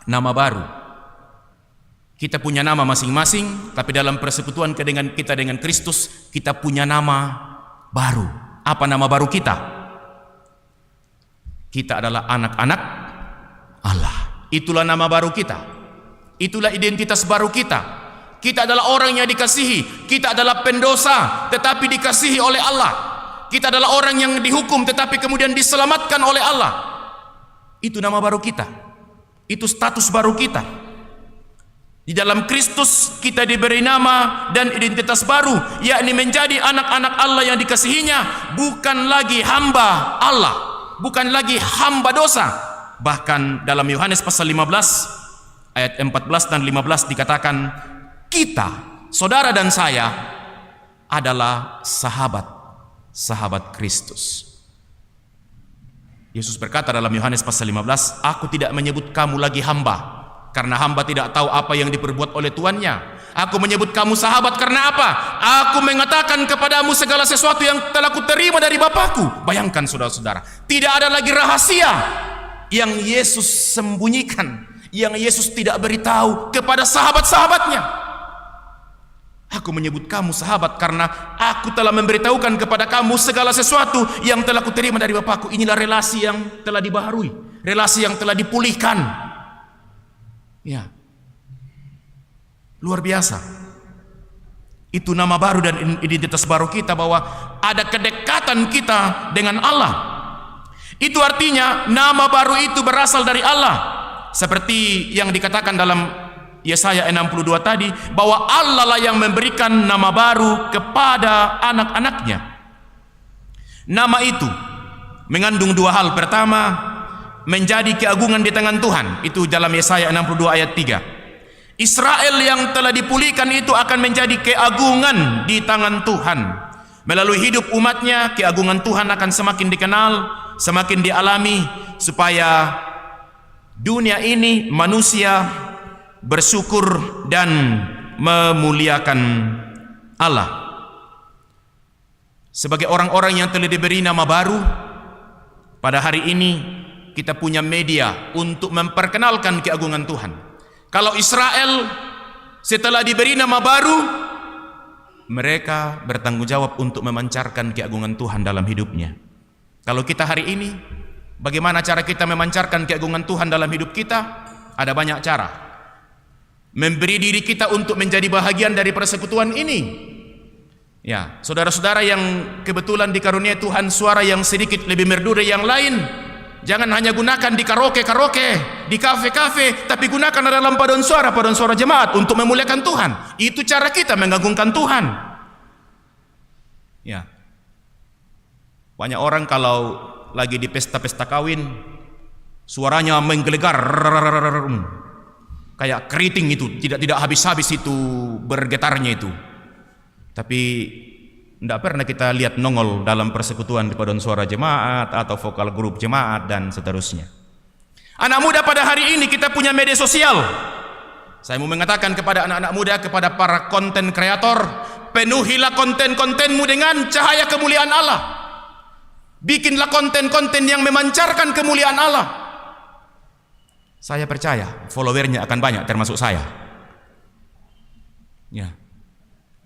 nama baru. Kita punya nama masing-masing, tapi dalam persekutuan kita dengan Kristus, kita punya nama baru. Apa nama baru kita? Kita adalah anak-anak Allah. Itulah nama baru kita. Itulah identitas baru kita. Kita adalah orang yang dikasihi. Kita adalah pendosa tetapi dikasihi oleh Allah. Kita adalah orang yang dihukum tetapi kemudian diselamatkan oleh Allah. Itu nama baru kita. Itu status baru kita. Di dalam Kristus kita diberi nama dan identitas baru, yakni menjadi anak-anak Allah yang dikasihinya, bukan lagi hamba Allah, bukan lagi hamba dosa. Bahkan dalam Yohanes pasal 15 ayat 14 dan 15 dikatakan, kita, saudara dan saya, adalah sahabat Kristus. Yesus berkata dalam Yohanes pasal 15, aku tidak menyebut kamu lagi hamba, karena hamba tidak tahu apa yang diperbuat oleh tuannya. Aku menyebut kamu sahabat karena apa? Aku mengatakan kepadamu segala sesuatu yang telah kuterima dari Bapakku. Bayangkan saudara-saudara, tidak ada lagi rahasia yang Yesus sembunyikan, yang Yesus tidak beritahu kepada sahabat-sahabatnya. Aku menyebut kamu sahabat karena aku telah memberitahukan kepada kamu segala sesuatu yang telah kuterima dari Bapakku. Inilah relasi yang telah dibaharui, relasi yang telah dipulihkan. Ya, luar biasa. Itu nama baru dan identitas baru kita, bahwa ada kedekatan kita dengan Allah. Itu artinya nama baru itu berasal dari Allah. Seperti yang dikatakan dalam Yesaya 62 tadi, bahwa Allah lah yang memberikan nama baru kepada anak-anaknya. Nama itu mengandung dua hal. Pertama, menjadi keagungan di tangan Tuhan. Itu dalam Yesaya 62 ayat 3. Israel yang telah dipulihkan itu akan menjadi keagungan di tangan Tuhan. Melalui hidup umatnya, keagungan Tuhan akan semakin dikenal, semakin dialami, supaya dunia ini manusia bersyukur dan memuliakan Allah. Sebagai orang-orang yang telah diberi nama baru, pada hari ini kita punya media untuk memperkenalkan keagungan Tuhan. Kalau Israel setelah diberi nama baru, mereka bertanggung jawab untuk memancarkan keagungan Tuhan dalam hidupnya. Kalau kita hari ini, bagaimana cara kita memancarkan keagungan Tuhan dalam hidup kita? Ada banyak cara. Memberi diri kita untuk menjadi bahagian dari persekutuan ini. Ya, saudara-saudara yang kebetulan dikaruniai Tuhan suara yang sedikit lebih merdu dari yang lain, jangan hanya gunakan di karaoke, di kafe-kafe, tapi gunakan dalam paduan suara jemaat untuk memuliakan Tuhan. Itu cara kita mengagungkan Tuhan. Ya. Banyak orang kalau lagi di pesta-pesta kawin, suaranya menggelegar, kayak keriting itu, tidak habis-habis itu bergetarnya itu. Tapi tidak pernah kita lihat nongol dalam persekutuan di paduan suara jemaat atau vokal grup jemaat dan seterusnya. Anak muda, pada hari ini kita punya media sosial. Saya mau mengatakan kepada anak-anak muda, kepada para konten kreator, penuhilah konten-kontenmu dengan cahaya kemuliaan Allah. Bikinlah konten-konten yang memancarkan kemuliaan Allah. Saya percaya followernya akan banyak, termasuk saya. Ya.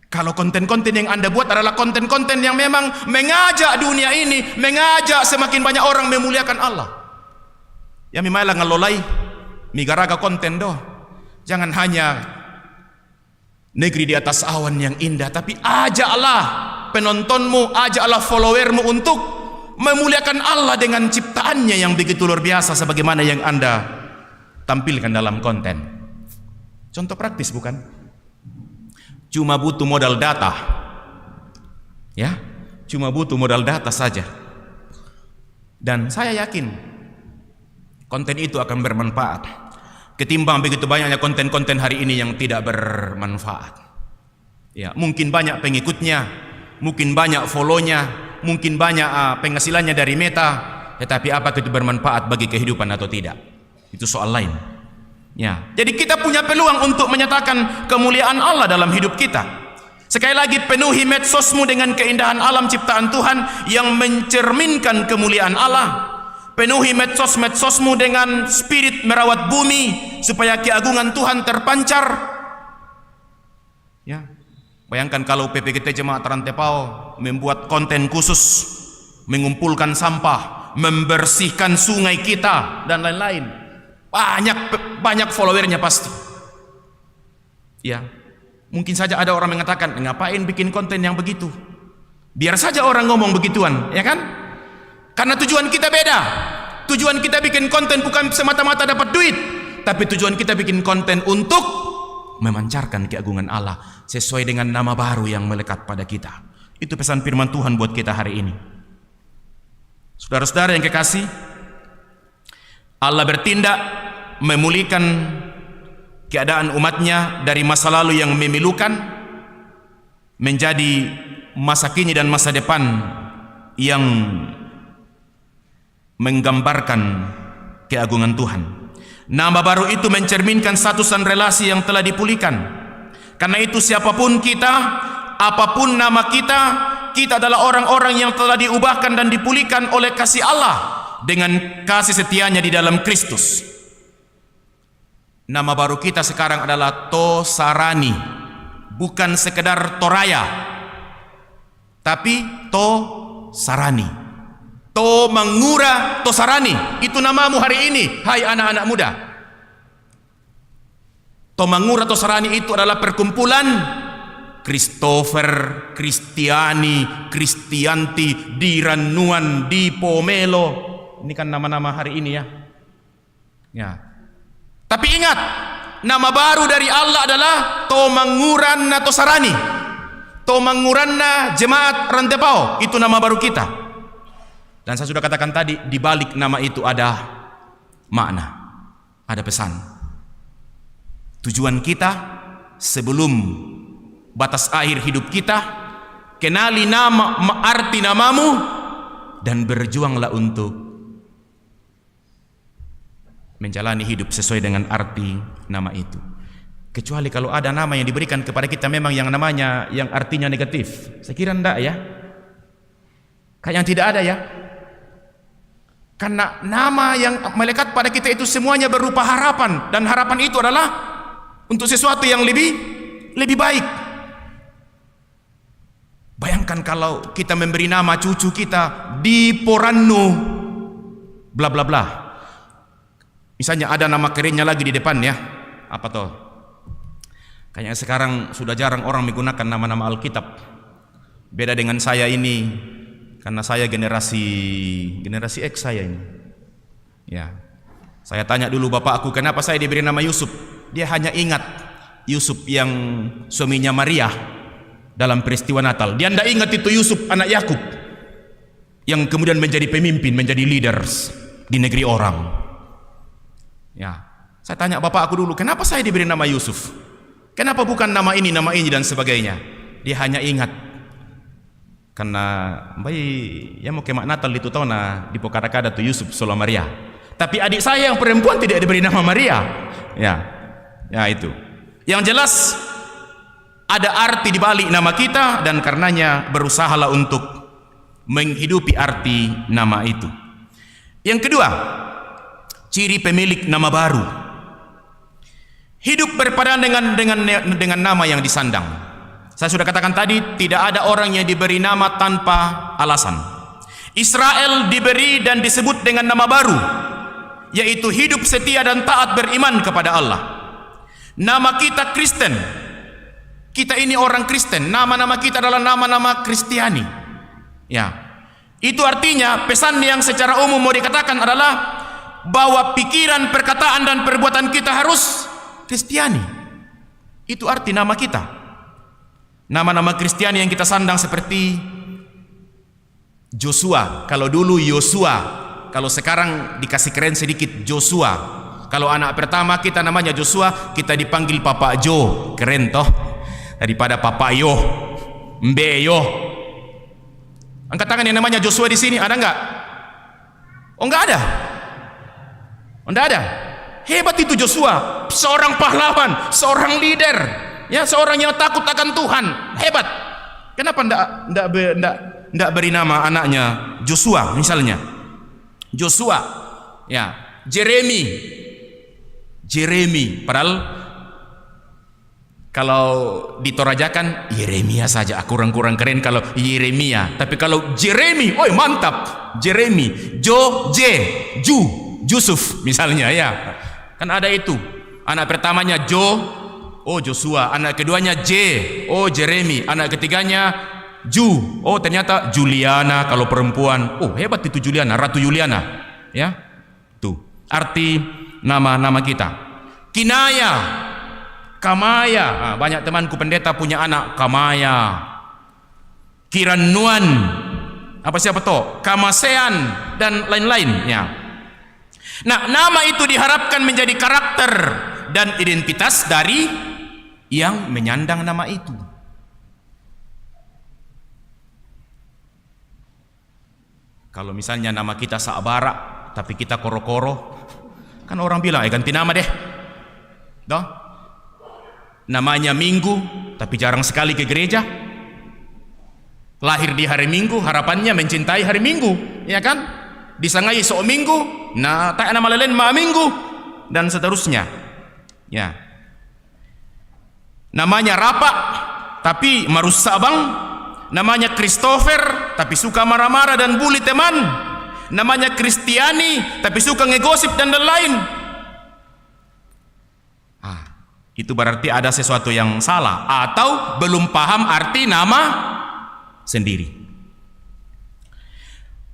Kalau konten-konten yang Anda buat adalah konten-konten yang memang mengajak dunia ini, mengajak semakin banyak orang memuliakan Allah. Ya memanglah ngelolai migaraga konten doh. Jangan hanya negeri di atas awan yang indah, tapi ajaklah penontonmu, ajaklah followermu untuk memuliakan Allah dengan ciptaannya yang begitu luar biasa sebagaimana yang Anda tampilkan dalam konten. Contoh praktis bukan? Cuma butuh modal data. Ya, cuma butuh modal data saja. Dan saya yakin konten itu akan bermanfaat ketimbang begitu banyaknya konten-konten hari ini yang tidak bermanfaat. Ya, mungkin banyak pengikutnya, mungkin banyak follow-nya, mungkin banyak penghasilannya dari Meta, tetapi apakah itu bermanfaat bagi kehidupan atau tidak? Itu soal lain. Ya, jadi kita punya peluang untuk menyatakan kemuliaan Allah dalam hidup kita. Sekali lagi, penuhi medsosmu dengan keindahan alam ciptaan Tuhan yang mencerminkan kemuliaan Allah. Penuhi medsosmu dengan spirit merawat bumi supaya keagungan Tuhan terpancar. Ya, bayangkan kalau PPGT Jemaat Rantepao membuat konten khusus mengumpulkan sampah, membersihkan sungai kita dan lain-lain. Banyak followernya pasti. Ya, mungkin saja ada orang mengatakan, ngapain bikin konten yang begitu? Biar saja orang ngomong begituan, ya kan? Karena tujuan kita beda. Tujuan kita bikin konten bukan semata-mata dapat duit, tapi tujuan kita bikin konten untuk memancarkan keagungan Allah sesuai dengan nama baru yang melekat pada kita. Itu pesan firman Tuhan buat kita hari ini. Saudara-saudara yang kekasih, Allah bertindak memulihkan keadaan umatnya dari masa lalu yang memilukan menjadi masa kini dan masa depan yang menggambarkan keagungan Tuhan. Nama baru itu mencerminkan status dan relasi yang telah dipulihkan. Karena itu siapapun kita, apapun nama kita, kita adalah orang-orang yang telah diubahkan dan dipulihkan oleh kasih Allah dengan kasih setianya di dalam Kristus. Nama baru kita sekarang adalah Tosarani, bukan sekedar Toraya, tapi Tosarani. To Mangura Tosarani, itu namamu hari ini, hai anak-anak muda. To Mangura Tosarani itu adalah perkumpulan Christopher, Kristiani, Kristianti, Diranuan, Dipomelo. Ini kan nama-nama hari ini ya. Ya. Tapi ingat, nama baru dari Allah adalah Tomanguranna Tosarani. Tomanguranna Jemaat Rantepao, itu nama baru kita. Dan saya sudah katakan tadi, di balik nama itu ada makna, ada pesan. Tujuan kita sebelum batas akhir hidup kita, kenali nama, arti namamu, dan berjuanglah untuk menjalani hidup sesuai dengan arti nama itu. Kecuali kalau ada nama yang diberikan kepada kita memang yang namanya, yang artinya negatif. Saya kira enggak ya. Kayaknya tidak ada ya. Karena nama yang melekat pada kita itu semuanya berupa harapan, dan harapan itu adalah untuk sesuatu yang lebih baik. Bayangkan kalau kita memberi nama cucu kita Diporannu bla bla bla. Misalnya ada nama kerennya lagi di depan ya. Apa toh? Kayaknya sekarang sudah jarang orang menggunakan nama-nama Alkitab. Beda dengan saya ini, karena saya generasi X saya ini. Ya. Saya tanya dulu bapakku, kenapa saya diberi nama Yusuf? Dia hanya ingat Yusuf yang suaminya Maria dalam peristiwa Natal. Dia tidak ingat itu Yusuf anak Yakub yang kemudian menjadi pemimpin, menjadi leaders di negeri orang. Ya. Saya tanya bapak aku dulu, kenapa saya diberi nama Yusuf? Kenapa bukan nama ini dan sebagainya? Dia hanya ingat karena bayi yang mau kemak Natal itu tahu na di pokara-kada tu Yusuf sola Maria. Tapi adik saya yang perempuan tidak diberi nama Maria. Ya itu. Yang jelas ada arti di balik nama kita, dan karenanya berusahalah untuk menghidupi arti nama itu. Yang kedua, ciri pemilik nama baru. Hidup berpadan dengan nama yang disandang. Saya sudah katakan tadi, tidak ada orang yang diberi nama tanpa alasan. Israel diberi dan disebut dengan nama baru, yaitu hidup setia dan taat beriman kepada Allah. Nama kita Kristen. Kita ini orang Kristen. Nama-nama kita adalah nama-nama Kristiani. Ya. Itu artinya pesan yang secara umum mau dikatakan adalah bahwa pikiran, perkataan dan perbuatan kita harus Kristiani. Itu arti nama kita. Nama-nama Kristiani yang kita sandang seperti Joshua. Kalau dulu Yosua, kalau sekarang dikasih keren sedikit Joshua. Kalau anak pertama kita namanya Joshua, kita dipanggil Papa Jo. Keren toh? Daripada Papa Yo, Mbe Yo. Angkat tangan yang namanya Joshua di sini, ada enggak? Oh, enggak ada. Oh, enggak ada. Hebat itu Joshua, seorang pahlawan, seorang leader, ya, seorang yang takut akan Tuhan. Hebat. Kenapa enggak beri nama anaknya Joshua misalnya? Joshua, ya, Jeremy, padahal kalau ditorajakan Yeremia saja, kurang keren kalau Yeremia. Tapi kalau Jeremy, oh mantap. Jeremy, Yusuf misalnya ya. Kan ada itu. Anak pertamanya Joshua. Anak keduanya Jeremy. Anak ketiganya oh ternyata Juliana kalau perempuan. Oh hebat itu Juliana, Ratu Juliana. Ya. Tuh, arti nama-nama kita. Kinaya, Kamaya. Banyak temanku pendeta punya anak Kamaya. Kiranuan. Siapa toh? Kamasean dan lain-lain ya. Nah, nama itu diharapkan menjadi karakter dan identitas dari yang menyandang nama itu. Kalau misalnya nama kita Saabara, tapi kita Koro-Koro, kan orang bilang, ganti nama deh. Doh? Namanya Minggu, tapi jarang sekali ke gereja. Lahir di hari Minggu, harapannya mencintai hari Minggu, ya kan? Disangai sok Minggu, nah tak nama lain ma Minggu, dan seterusnya. Ya. Namanya Rapak, tapi marusak bang. Namanya Christopher, tapi suka marah-marah dan bully teman. Namanya Kristiani, tapi suka ngegosip dan lain-lain. itu berarti ada sesuatu yang salah atau belum paham arti nama sendiri.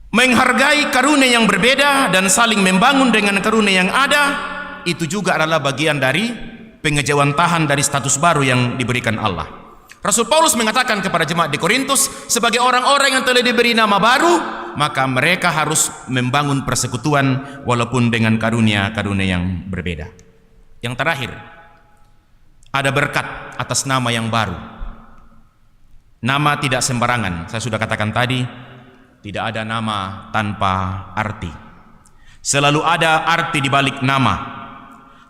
Menghargai karunia yang berbeda dan saling membangun dengan karunia yang ada, itu juga adalah bagian dari pengejawantahan dari status baru yang diberikan Allah. Rasul Paulus mengatakan kepada jemaat di Korintus, sebagai orang-orang yang telah diberi nama baru, maka mereka harus membangun persekutuan walaupun dengan karunia-karunia yang berbeda. Yang terakhir, ada berkat atas nama yang baru. Nama tidak sembarangan. Saya sudah katakan tadi, tidak ada nama tanpa arti. Selalu ada arti di balik nama.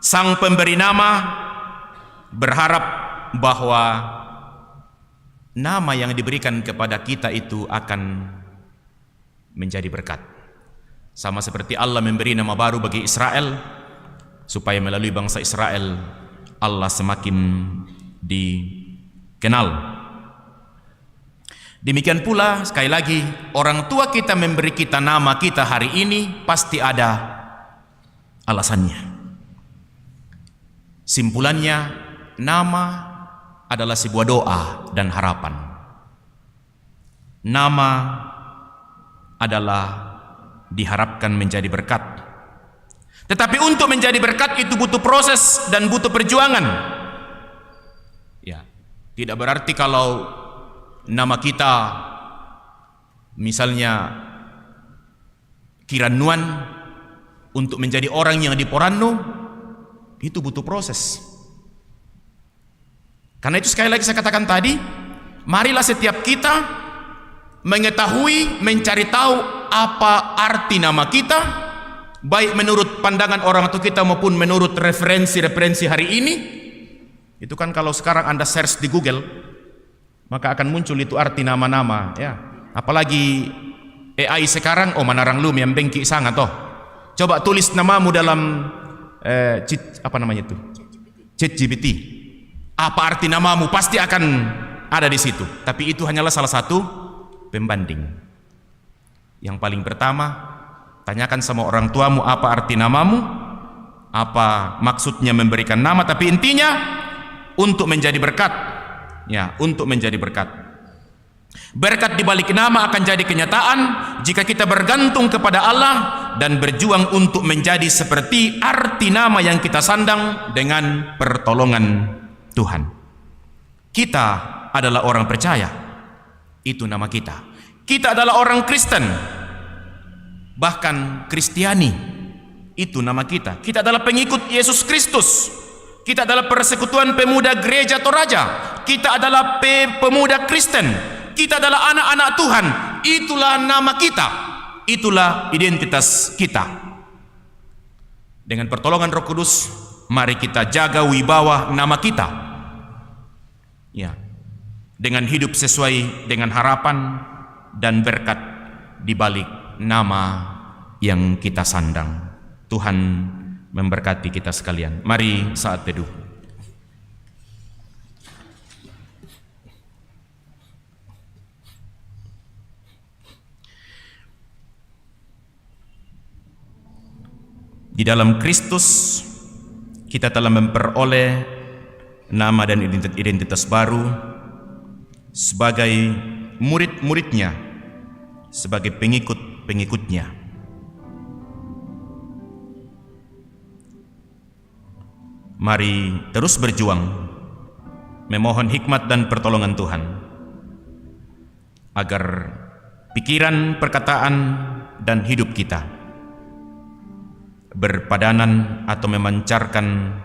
Sang pemberi nama berharap bahwa nama yang diberikan kepada kita itu akan menjadi berkat. Sama seperti Allah memberi nama baru bagi Israel, supaya melalui bangsa Israel Allah semakin dikenal. Demikian pula sekali lagi, orang tua kita memberi kita nama kita hari ini pasti ada alasannya. Simpulannya, nama adalah sebuah doa dan harapan. Nama adalah diharapkan menjadi berkat. Tetapi untuk menjadi berkat itu butuh proses dan butuh perjuangan. Ya, tidak berarti kalau nama kita misalnya Kiranuan, untuk menjadi orang yang diporanno itu butuh proses. Karena itu sekali lagi saya katakan tadi, marilah setiap kita mengetahui, mencari tahu apa arti nama kita, baik menurut pandangan orang tua kita maupun menurut referensi-referensi hari ini. Itu kan kalau sekarang Anda search di Google, maka akan muncul itu arti nama-nama, ya. Apalagi AI sekarang, manarang lu yang bengki sangat toh. Coba tulis namamu dalam ChatGPT. Apa arti namamu? Pasti akan ada di situ. Tapi itu hanyalah salah satu pembanding. Yang paling pertama, tanyakan sama orang tuamu apa arti namamu, apa maksudnya memberikan nama. Tapi intinya untuk menjadi berkat. Ya, untuk menjadi berkat. Berkat di balik nama akan jadi kenyataan jika kita bergantung kepada Allah dan berjuang untuk menjadi seperti arti nama yang kita sandang dengan pertolongan Tuhan. Kita adalah orang percaya. Itu nama kita. Kita adalah orang Kristen. Bahkan Kristiani. Itu nama kita. Kita adalah pengikut Yesus Kristus. Kita adalah persekutuan pemuda gereja Toraja. Kita adalah pemuda Kristen. Kita adalah anak-anak Tuhan. Itulah nama kita. Itulah identitas kita. Dengan pertolongan Roh Kudus, mari kita jaga wibawa nama kita. Ya. Dengan hidup sesuai dengan harapan dan berkat di balik nama yang kita sandang. Tuhan memberkati kita sekalian. Mari saat teduh. Di dalam Kristus kita telah memperoleh nama dan identitas baru sebagai murid-muridnya, sebagai pengikut-pengikutnya. Mari terus berjuang memohon hikmat dan pertolongan Tuhan agar pikiran, perkataan, dan hidup kita berpadanan atau memancarkan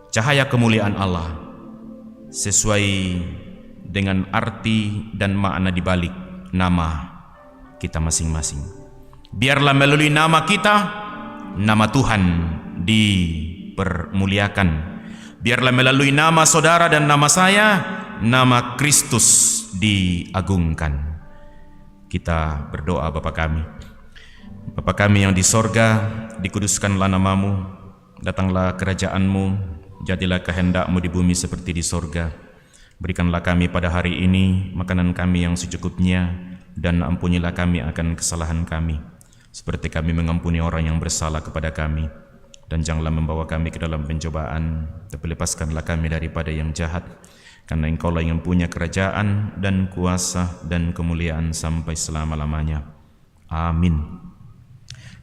cahaya kemuliaan Allah sesuai dengan arti dan makna di balik nama kita masing-masing. Biarlah melalui nama kita, nama Tuhan dipermuliakan. Biarlah melalui nama saudara dan nama saya, nama Kristus diagungkan. Kita berdoa. Bapa kami, Bapa kami yang di sorga, dikuduskanlah namamu, datanglah kerajaanmu, jadilah kehendakmu di bumi seperti di sorga. Berikanlah kami pada hari ini makanan kami yang secukupnya, dan ampunilah kami akan kesalahan kami, seperti kami mengampuni orang yang bersalah kepada kami. dan janganlah membawa kami ke dalam pencobaan, tapi lepaskanlah kami daripada yang jahat, karena Engkaulah yang punya kerajaan dan kuasa dan kemuliaan sampai selama-lamanya. Amin.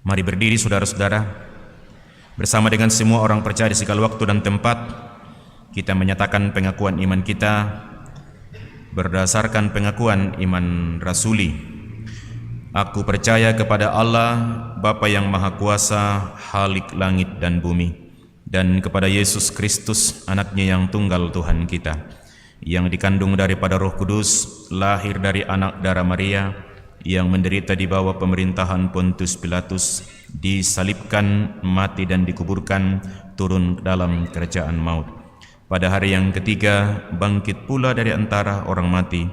Mari berdiri saudara-saudara, bersama dengan semua orang percaya di segala waktu dan tempat, kita menyatakan pengakuan iman kita berdasarkan pengakuan iman rasuli. Aku percaya kepada Allah, Bapa yang Maha Kuasa, Khalik langit dan bumi, dan kepada Yesus Kristus, anaknya yang tunggal Tuhan kita, yang dikandung daripada Roh Kudus, lahir dari anak darah Maria, yang menderita di bawah pemerintahan Pontius Pilatus, disalibkan, mati dan dikuburkan, turun ke dalam kerajaan maut. Pada hari yang ketiga, bangkit pula dari antara orang mati,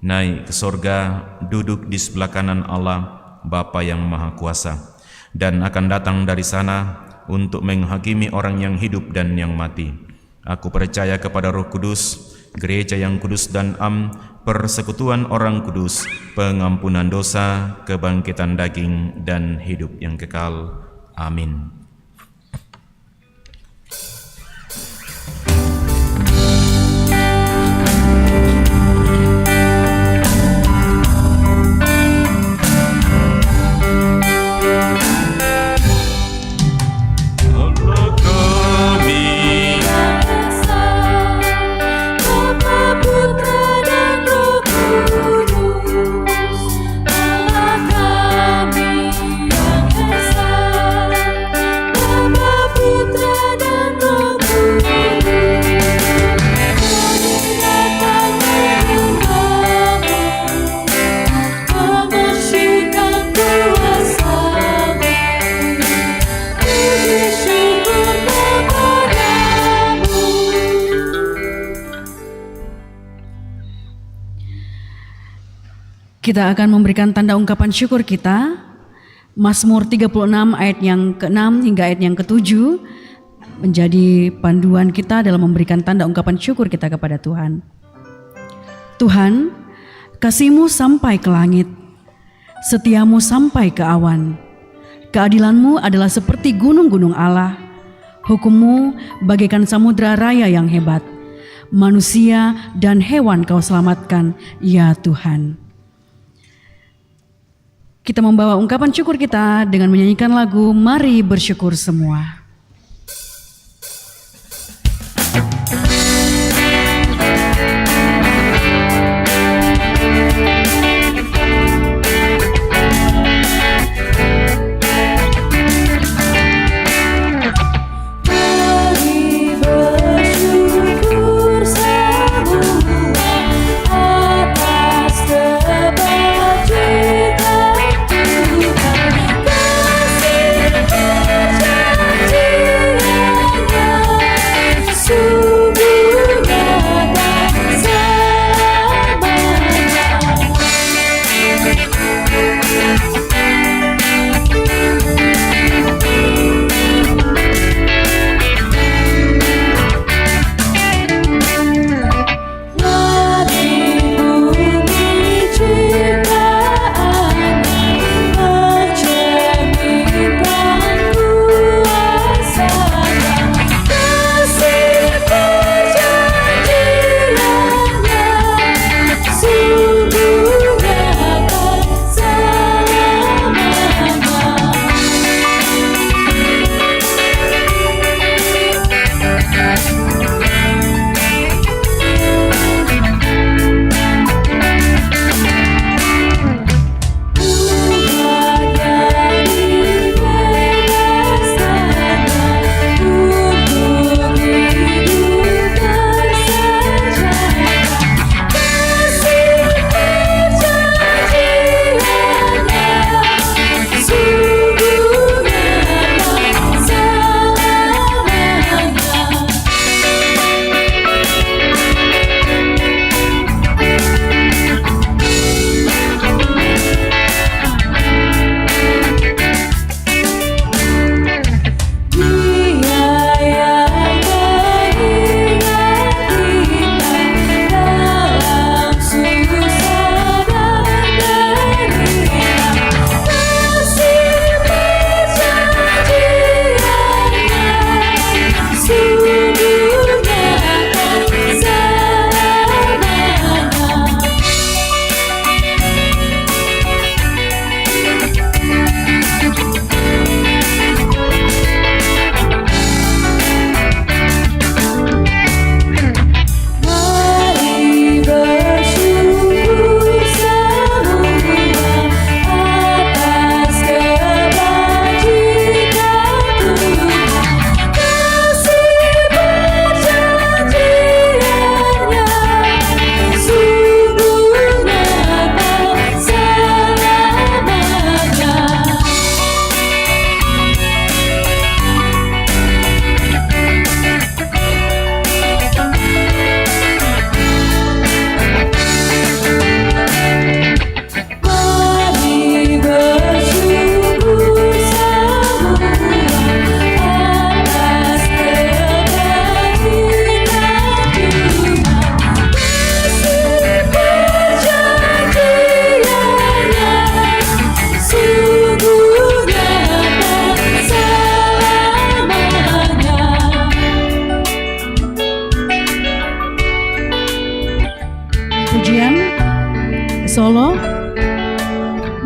naik ke sorga, duduk di sebelah kanan Allah, Bapa yang Maha Kuasa, dan akan datang dari sana untuk menghakimi orang yang hidup dan yang mati. Aku percaya kepada Roh Kudus, gereja yang kudus dan persekutuan orang kudus, pengampunan dosa, kebangkitan daging, dan hidup yang kekal. Amin. Kita akan memberikan tanda ungkapan syukur kita. Mazmur 36 ayat yang ke-6 hingga ayat yang ke-7 menjadi panduan kita dalam memberikan tanda ungkapan syukur kita kepada Tuhan. Tuhan, kasih-Mu sampai ke langit, setia-Mu sampai ke awan. Keadilan-Mu adalah seperti gunung-gunung Allah, hukum-Mu bagaikan samudra raya yang hebat. Manusia dan hewan Kau selamatkan, ya Tuhan. Kita membawa ungkapan syukur kita dengan menyanyikan lagu Mari Bersyukur Semua. Kasih berjanji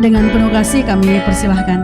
dengan penuh kasih kami persilahkan.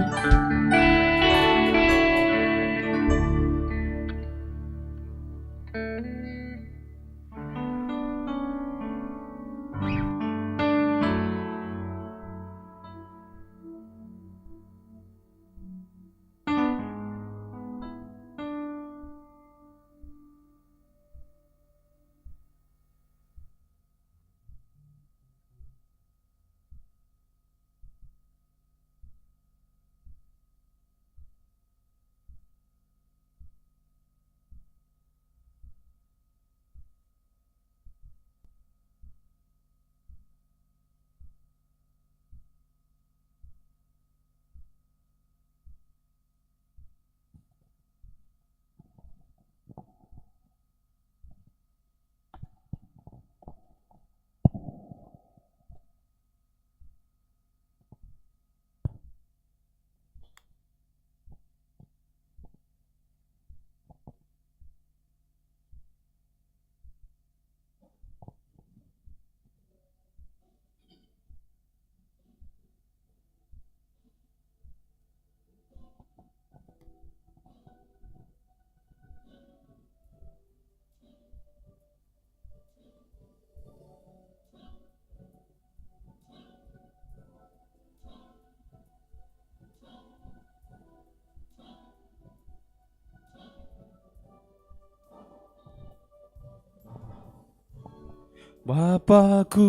Bapakku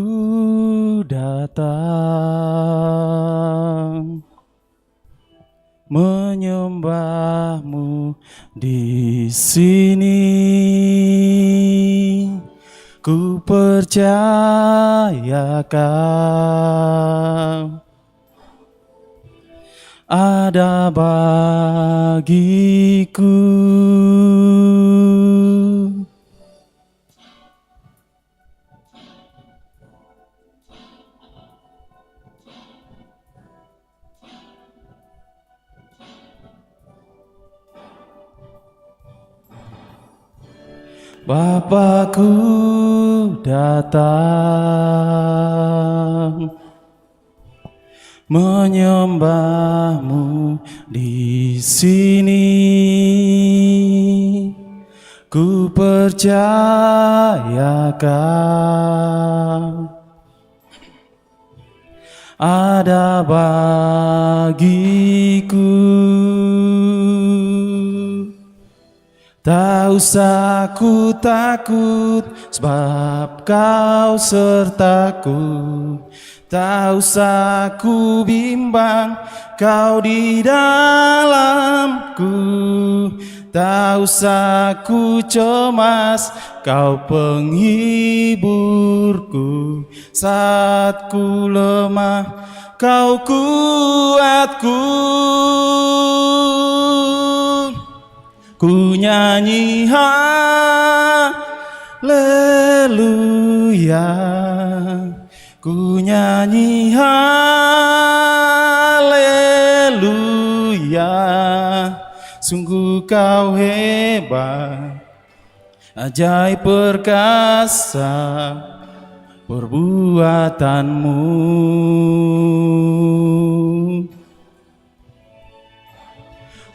datang menyembahmu di sini. Ku percayakan ada bagiku. Bapakku datang menyembahmu di sini. Ku percayakan ada bagiku. Tak usah ku takut, sebab kau sertaku. Tak usah ku bimbang, kau di dalamku. Tak usah ku cemas, kau penghiburku. Saat ku lemah, kau kuatku. Ku nyanyi haleluya, ku nyanyi haleluya. Sungguh kau hebat, ajaib perkasa perbuatanmu.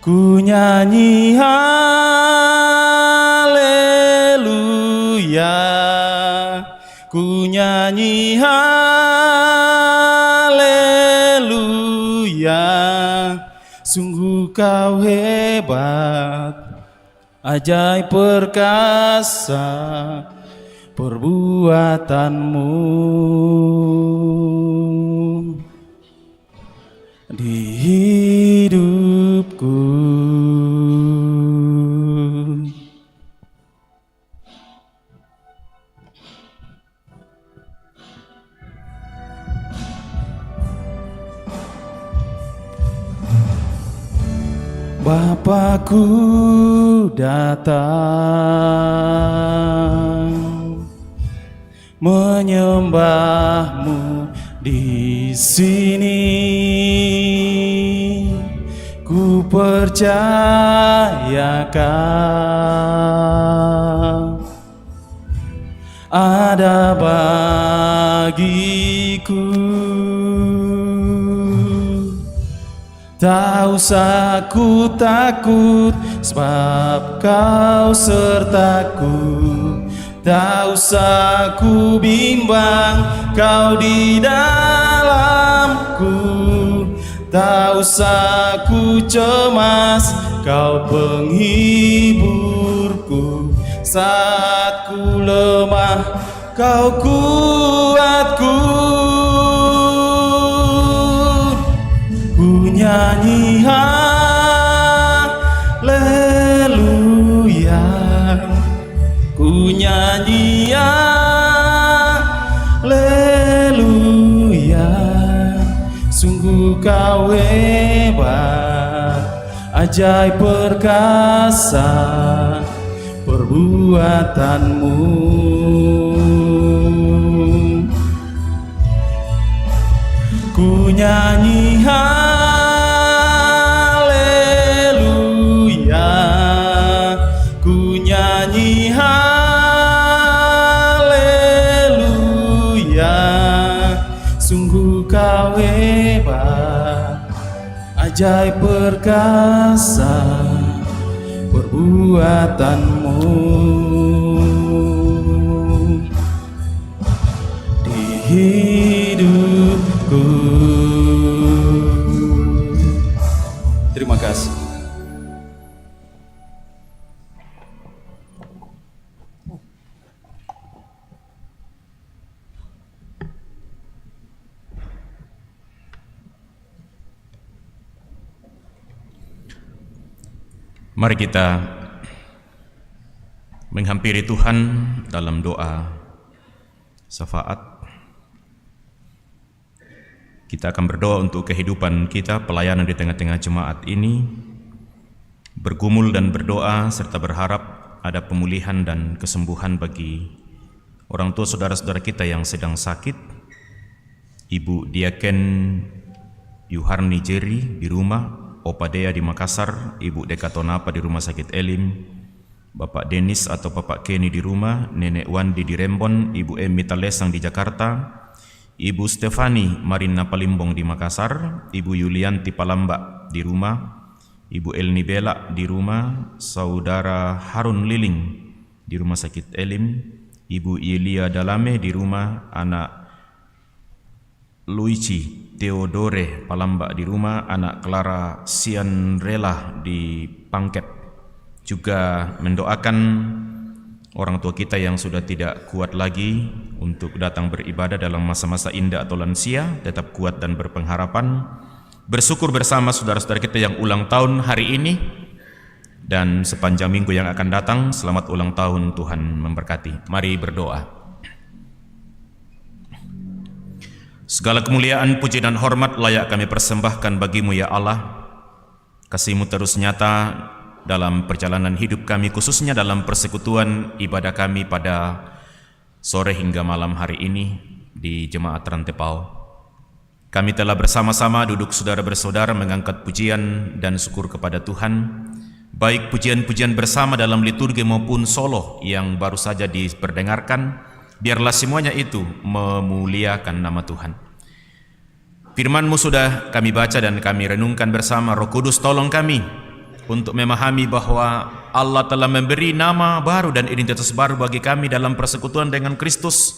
Ku nyanyi haleluya, ku nyanyi haleluya. Sungguh kau hebat, ajaib perkasa perbuatanmu di hidupku. Bapakku datang menyembahmu di sini. Ku percayakan ada bagiku. Tak usah ku takut, sebab kau sertaku. Tak usah ku bimbang, kau di dalamku. Tak usah ku cemas, kau penghiburku. Saat ku lemah, kau kuatku. Ku nyanyi haleluya, ku nyanyi haleluya. Sungguh kau hebat, ajaib perkasa perbuatanmu. Ku nyanyi haleluya, ku nyanyi haleluya. Sungguh kau hebat, ajaib perkasa perbuatanmu. Di hidupku. Terima kasih. Mari kita menghampiri Tuhan dalam doa syafaat. Kita akan berdoa untuk kehidupan kita, pelayanan di tengah-tengah jemaat ini, bergumul dan berdoa serta berharap ada pemulihan dan kesembuhan bagi orang tua saudara-saudara kita yang sedang sakit. Ibu Diaken Yuharni Jerry di rumah, Opa Dea di Makassar, Ibu Dekatonapa di Rumah Sakit Elim, Bapak Denis atau Bapak Kenny di rumah, Nenek Wandi di Rembon, Ibu Emi Talesang di Jakarta, Ibu Stefani Marina Palimbong di Makassar, Ibu Yulianti Palamba di rumah, Ibu Elni Bela di rumah, Saudara Harun Liling di Rumah Sakit Elim, Ibu Yelia Dalame di rumah, anak Luigi Theodore Palamba di rumah, anak Clara Sianrela di Pangkep. Juga mendoakan orang tua kita yang sudah tidak kuat lagi untuk datang beribadah dalam masa-masa indah atau lansia, tetap kuat dan berpengharapan. Bersyukur bersama saudara-saudara kita yang ulang tahun hari ini dan sepanjang minggu yang akan datang. Selamat ulang tahun, Tuhan memberkati. Mari berdoa. Segala kemuliaan, puji dan hormat layak kami persembahkan bagimu ya Allah. Kasih-Mu terus nyata dalam perjalanan hidup kami, khususnya dalam persekutuan ibadah kami pada sore hingga malam hari ini di Jemaat Rantepao. Kami telah bersama-sama duduk saudara bersaudara mengangkat pujian dan syukur kepada Tuhan, baik pujian-pujian bersama dalam liturgi maupun solo yang baru saja diperdengarkan. Biarlah semuanya itu memuliakan nama Tuhan. Firman-Mu sudah kami baca dan kami renungkan bersama. Roh Kudus tolong kami untuk memahami bahwa Allah telah memberi nama baru dan identitas baru bagi kami dalam persekutuan dengan Kristus.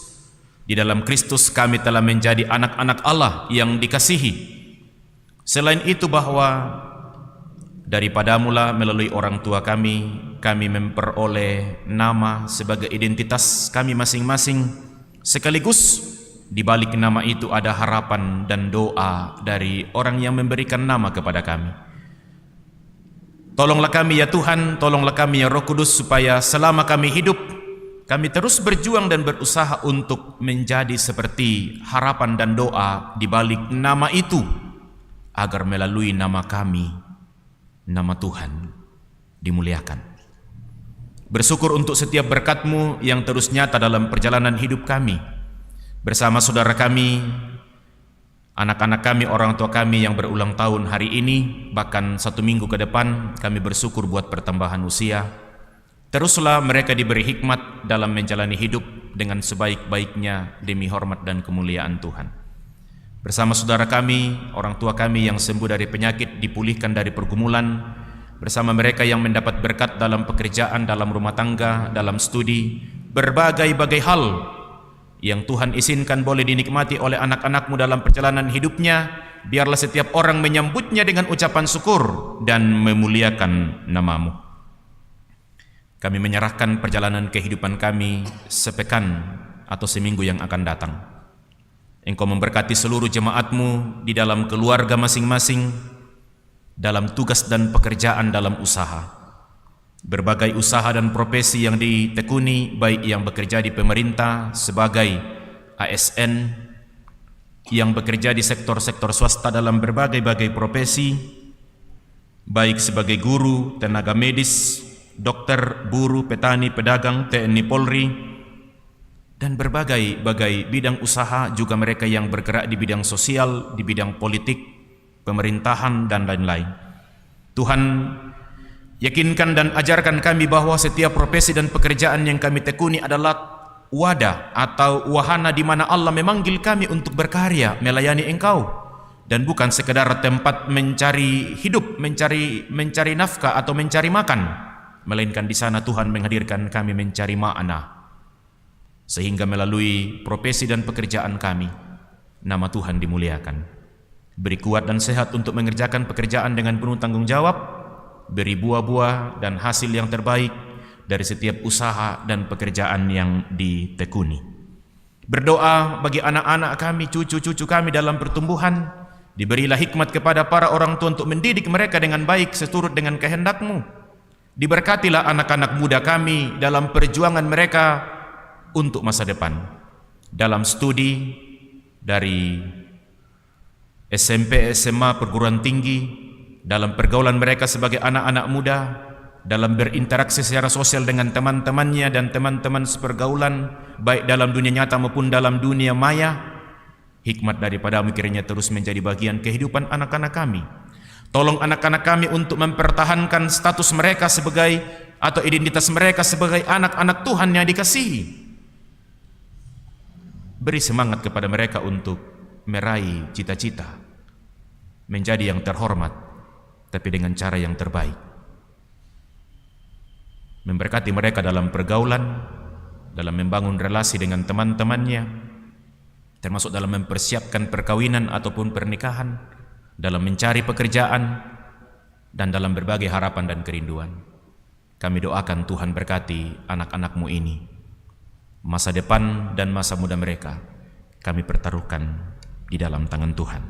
Di dalam Kristus kami telah menjadi anak-anak Allah yang dikasihi. Selain itu bahwa daripada-Mu-lah melalui orang tua kami memperoleh nama sebagai identitas kami masing-masing. Sekaligus di balik nama itu ada harapan dan doa dari orang yang memberikan nama kepada kami. Tolonglah kami ya Tuhan, tolonglah kami ya Roh Kudus, supaya selama kami hidup, kami terus berjuang dan berusaha untuk menjadi seperti harapan dan doa di balik nama itu, agar melalui nama kami, nama Tuhan dimuliakan. Bersyukur untuk setiap berkat-Mu yang terus nyata dalam perjalanan hidup kami. Bersama saudara kami, anak-anak kami, orang tua kami yang berulang tahun hari ini, bahkan 1 minggu ke depan, kami bersyukur buat pertambahan usia. Teruslah mereka diberi hikmat dalam menjalani hidup dengan sebaik-baiknya demi hormat dan kemuliaan Tuhan. Bersama saudara kami, orang tua kami yang sembuh dari penyakit, dipulihkan dari pergumulan, bersama mereka yang mendapat berkat dalam pekerjaan, dalam rumah tangga, dalam studi, berbagai-bagai hal yang Tuhan izinkan boleh dinikmati oleh anak-anak-Mu dalam perjalanan hidupnya, biarlah setiap orang menyambutnya dengan ucapan syukur dan memuliakan nama-Mu. Kami menyerahkan perjalanan kehidupan kami sepekan atau seminggu yang akan datang. Engkau memberkati seluruh jemaat-Mu di dalam keluarga masing-masing, dalam tugas dan pekerjaan dalam usaha. Berbagai usaha dan profesi yang ditekuni, baik yang bekerja di pemerintah sebagai ASN, yang bekerja di sektor-sektor swasta dalam berbagai-bagai profesi, baik sebagai guru, tenaga medis, dokter, buruh, petani, pedagang, TNI, Polri, dan berbagai-bagai bidang usaha, juga mereka yang bergerak di bidang sosial, di bidang politik, pemerintahan, dan lain-lain. Tuhan, yakinkan dan ajarkan kami bahwa setiap profesi dan pekerjaan yang kami tekuni adalah wadah atau wahana di mana Allah memanggil kami untuk berkarya, melayani Engkau, dan bukan sekedar tempat mencari hidup, mencari nafkah atau mencari makan, melainkan di sana Tuhan menghadirkan kami mencari makna, sehingga melalui profesi dan pekerjaan kami nama Tuhan dimuliakan. Beri kuat dan sehat untuk mengerjakan pekerjaan dengan penuh tanggung jawab. Beri buah-buah dan hasil yang terbaik dari setiap usaha dan pekerjaan yang ditekuni. Berdoa bagi anak-anak kami, cucu-cucu kami dalam pertumbuhan. Diberilah hikmat kepada para orang tua untuk mendidik mereka dengan baik seturut dengan kehendak-Mu. Diberkatilah anak-anak muda kami dalam perjuangan mereka untuk masa depan, dalam studi dari SMP, SMA, perguruan tinggi, dalam pergaulan mereka sebagai anak-anak muda, dalam berinteraksi secara sosial dengan teman-temannya dan teman-teman sepergaulan, baik dalam dunia nyata maupun dalam dunia maya. Hikmat daripada-Mu kiranya terus menjadi bagian kehidupan anak-anak kami. Tolong anak-anak kami untuk mempertahankan status mereka sebagai atau identitas mereka sebagai anak-anak Tuhan yang dikasihi. Beri semangat kepada mereka untuk meraih cita-cita, menjadi yang terhormat, tapi dengan cara yang terbaik. Memberkati mereka dalam pergaulan, dalam membangun relasi dengan teman-temannya, termasuk dalam mempersiapkan perkawinan ataupun pernikahan, dalam mencari pekerjaan, dan dalam berbagai harapan dan kerinduan. Kami doakan Tuhan berkati anak-anak-Mu ini. Masa depan dan masa muda mereka kami pertaruhkan di dalam tangan Tuhan.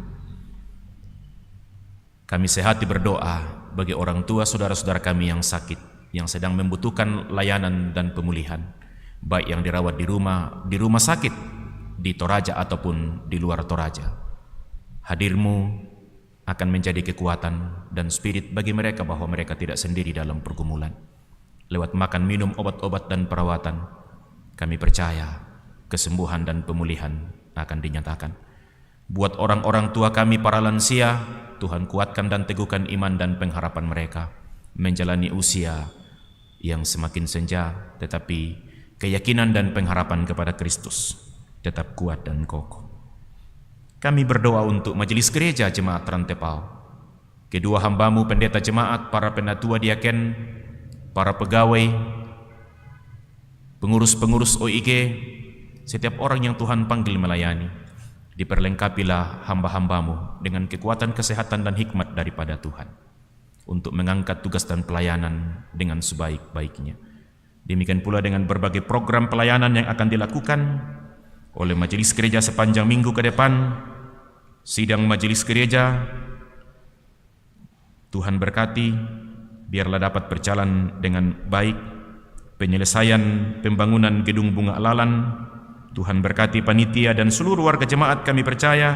Kami sehati berdoa bagi orang tua saudara-saudara kami yang sakit, yang sedang membutuhkan layanan dan pemulihan, baik yang dirawat di rumah sakit, di Toraja ataupun di luar Toraja. Hadir-Mu akan menjadi kekuatan dan spirit bagi mereka bahwa mereka tidak sendiri dalam pergumulan. Lewat makan, minum, obat-obat dan perawatan, kami percaya kesembuhan dan pemulihan akan dinyatakan. Buat orang-orang tua kami para lansia, Tuhan kuatkan dan teguhkan iman dan pengharapan mereka menjalani usia yang semakin senja, tetapi keyakinan dan pengharapan kepada Kristus tetap kuat dan kokoh. Kami berdoa untuk majelis gereja Jemaat Rantepal, kedua hamba-Mu pendeta jemaat, para penatua diaken, para pegawai, pengurus-pengurus OIG, setiap orang yang Tuhan panggil melayani. Diperlengkapilah hamba-hamba-Mu dengan kekuatan kesehatan dan hikmat daripada Tuhan untuk mengangkat tugas dan pelayanan dengan sebaik-baiknya. Demikian pula dengan berbagai program pelayanan yang akan dilakukan oleh majelis gereja sepanjang minggu ke depan. Sidang majelis gereja Tuhan berkati, biarlah dapat berjalan dengan baik. Penyelesaian pembangunan gedung Bunga Alalan, Tuhan berkati panitia dan seluruh warga jemaat. Kami percaya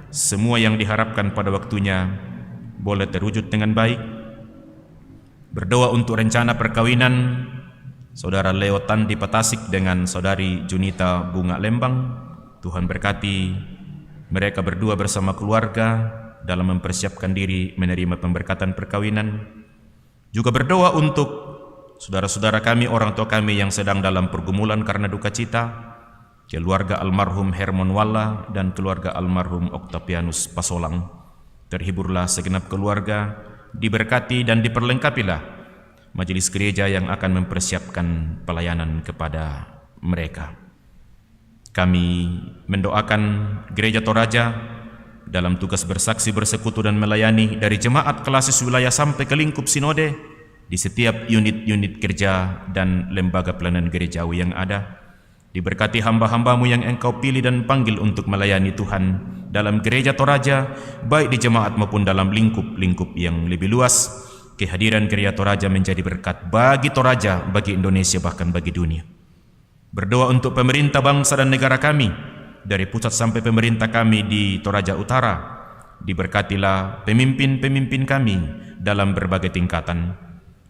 semua yang diharapkan pada waktunya boleh terwujud dengan baik. Berdoa untuk rencana perkawinan Saudara Leo Tandi Patasik dengan Saudari Junita Bunga Lembang. Tuhan berkati mereka berdua bersama keluarga dalam mempersiapkan diri menerima pemberkatan perkawinan. Juga berdoa untuk saudara-saudara kami, orang tua kami yang sedang dalam pergumulan karena duka cita. keluarga almarhum Hermon Walla dan keluarga almarhum Octavianus Pasolang. Terhiburlah segenap keluarga, diberkati dan diperlengkapilah majelis gereja yang akan mempersiapkan pelayanan kepada mereka. Kami mendoakan Gereja Toraja dalam tugas bersaksi, bersekutu dan melayani dari jemaat klasis wilayah sampai ke lingkup sinode di setiap unit-unit kerja dan lembaga pelayanan gerejawi yang ada. Diberkati hamba-hambamu yang engkau pilih dan panggil untuk melayani Tuhan dalam Gereja Toraja, baik di jemaat maupun dalam lingkup-lingkup yang lebih luas. Kehadiran Gereja Toraja menjadi berkat bagi Toraja, bagi Indonesia, bahkan bagi dunia. Berdoa untuk pemerintah bangsa dan negara kami, dari pusat sampai pemerintah kami di Toraja Utara. Diberkatilah pemimpin-pemimpin kami dalam berbagai tingkatan.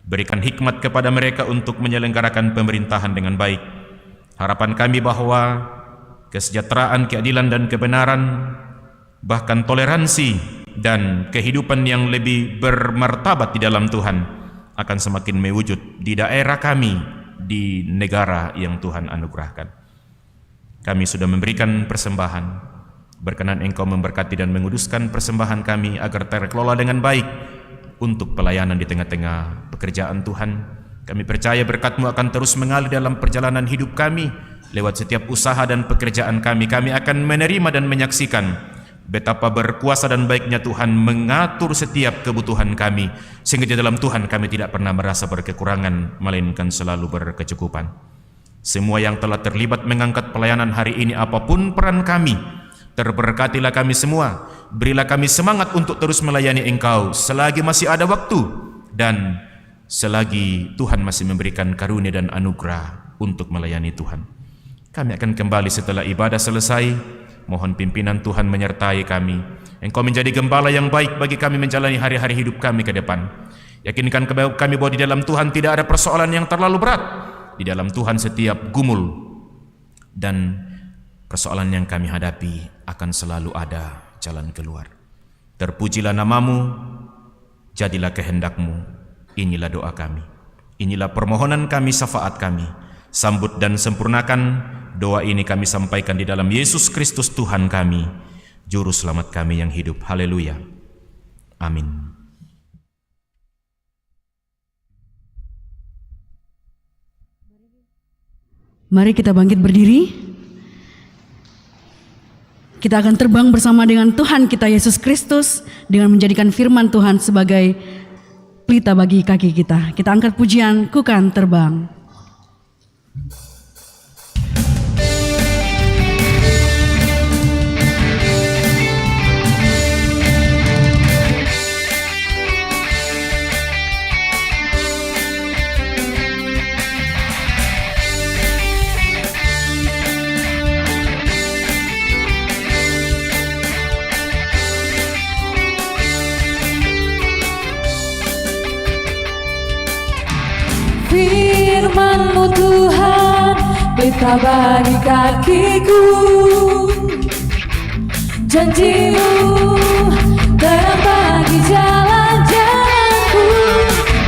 Berikan hikmat kepada mereka untuk menyelenggarakan pemerintahan dengan baik. Harapan kami bahwa kesejahteraan, keadilan dan kebenaran, bahkan toleransi dan kehidupan yang lebih bermartabat di dalam Tuhan akan semakin mewujud di daerah kami, di negara yang Tuhan anugerahkan. Kami sudah memberikan persembahan. Berkenan Engkau memberkati dan menguduskan persembahan kami agar terkelola dengan baik untuk pelayanan di tengah-tengah pekerjaan Tuhan. Kami percaya berkat-Mu akan terus mengalir dalam perjalanan hidup kami. Lewat setiap usaha dan pekerjaan kami, kami akan menerima dan menyaksikan betapa berkuasa dan baiknya Tuhan mengatur setiap kebutuhan kami, sehingga di dalam Tuhan kami tidak pernah merasa berkekurangan, melainkan selalu berkecukupan. Semua yang telah terlibat mengangkat pelayanan hari ini, apapun peran kami, terberkatilah kami semua. Berilah kami semangat untuk terus melayani Engkau selagi masih ada waktu dan selagi Tuhan masih memberikan karunia dan anugerah untuk melayani Tuhan. Kami akan kembali setelah ibadah selesai. Mohon pimpinan Tuhan menyertai kami. Engkau menjadi gembala yang baik bagi kami menjalani hari-hari hidup kami ke depan. Yakinkan kami bahwa di dalam Tuhan tidak ada persoalan yang terlalu berat. Di dalam Tuhan setiap gumul dan persoalan yang kami hadapi akan selalu ada jalan keluar. Terpujilah nama-Mu, jadilah kehendak-Mu. Inilah doa kami, inilah permohonan kami, syafaat kami. Sambut dan sempurnakan doa ini kami sampaikan di dalam Yesus Kristus Tuhan kami, Juru Selamat kami yang hidup. Haleluya. Amin. Mari kita bangkit berdiri. Kita akan terbang bersama dengan Tuhan kita Yesus Kristus dengan menjadikan firman Tuhan sebagai pelita bagi kaki kita. Kita angkat pujian, Ku Kan Terbang. Firman-Mu Tuhan, pelita bagi kakiku. Janji-Mu terang bagi jalan-jalanku.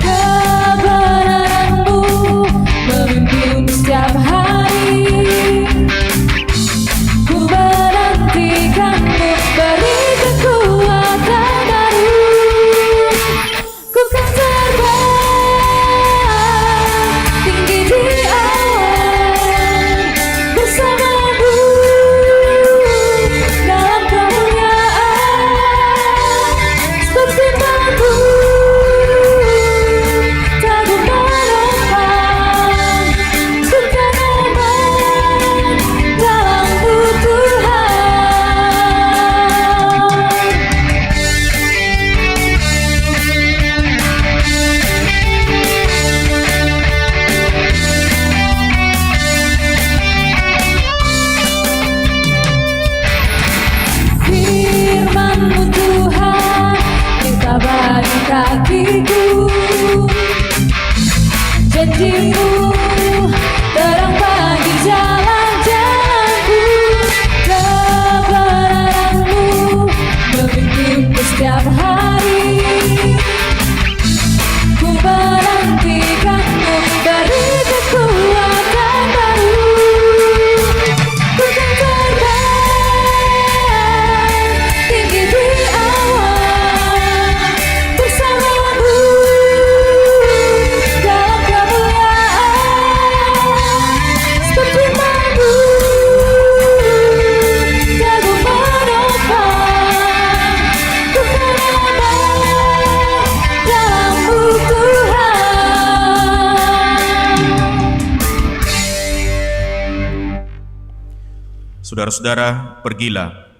Kebenaran-Mu memimpin setiap hari. Ku menantikan-Mu, beri kekuatan baru. Ku kan terbang tinggi di awan bersama-Mu dalam kemuliaan, seperti Saudara-saudara, pergilah,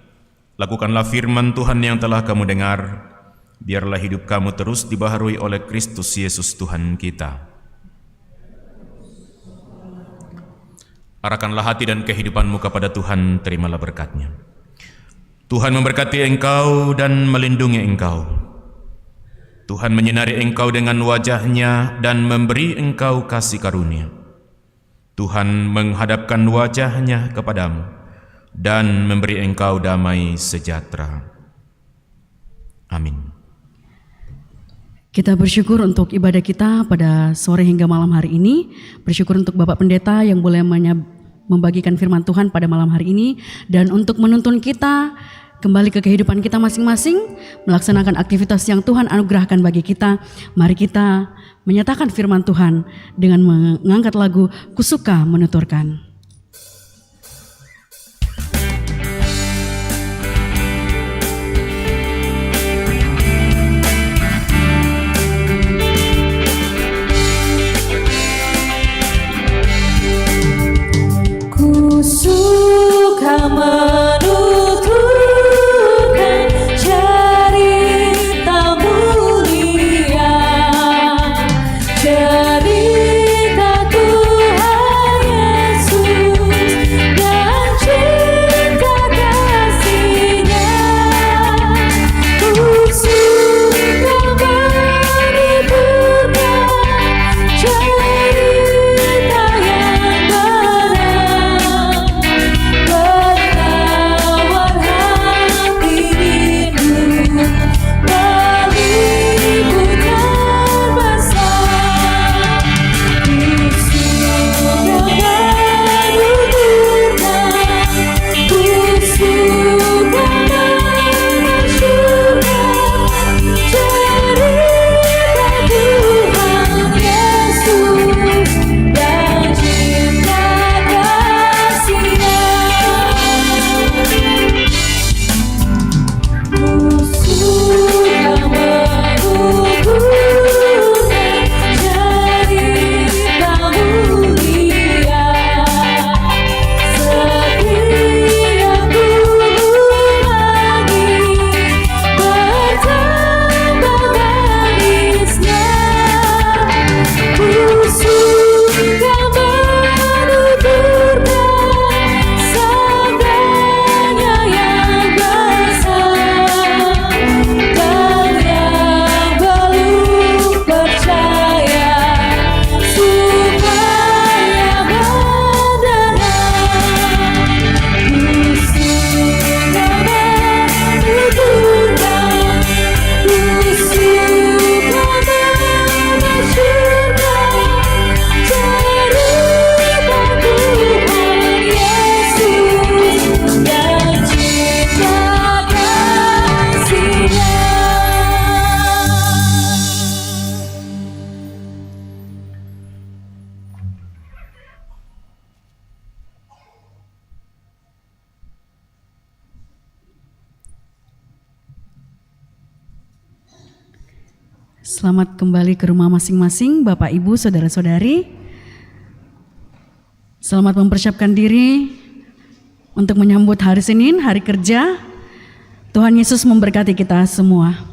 lakukanlah firman Tuhan yang telah kamu dengar, biarlah hidup kamu terus dibaharui oleh Kristus Yesus Tuhan kita. Arahkanlah hati dan kehidupanmu kepada Tuhan, terimalah berkat-Nya. Tuhan memberkati engkau dan melindungi engkau. Tuhan menyinari engkau dengan wajah-Nya dan memberi engkau kasih karunia. Tuhan menghadapkan wajah-Nya kepadamu dan memberi engkau damai sejahtera. Amin. Kita bersyukur untuk ibadah kita pada sore hingga malam hari ini. Bersyukur untuk Bapak Pendeta yang boleh membagikan firman Tuhan pada malam hari ini. Dan untuk menuntun kita kembali ke kehidupan kita masing-masing, melaksanakan aktivitas yang Tuhan anugerahkan bagi kita. Mari kita menyatakan firman Tuhan dengan mengangkat lagu Kusuka Menuturkan. Suka menuturkan cerita mulia, cerita Tuhan Yesus dan cinta kasih-Nya. Suka menuturkan cerita yang benar, penawar hati rindu, meliputan besar. Kusuka menuturkan, kusuka mensyurkan cerita Tuhan Yesus dan cinta kasih-Nya. Kusuka menuturkan cerita mulia, setiap lagi bertambah manisnya. Kusuka menuturkan sabdanya yang besar, dan yang belum percaya supaya mendengar. Kusuka menuturkan, kusuka mensyurkan cerita Tuhan Yesus dan cinta kasih-Nya. Selamat kembali ke rumah masing-masing, Bapak, Ibu, Saudara-saudari. Selamat mempersiapkan diri untuk menyambut hari Senin, hari kerja. Tuhan Yesus memberkati kita semua.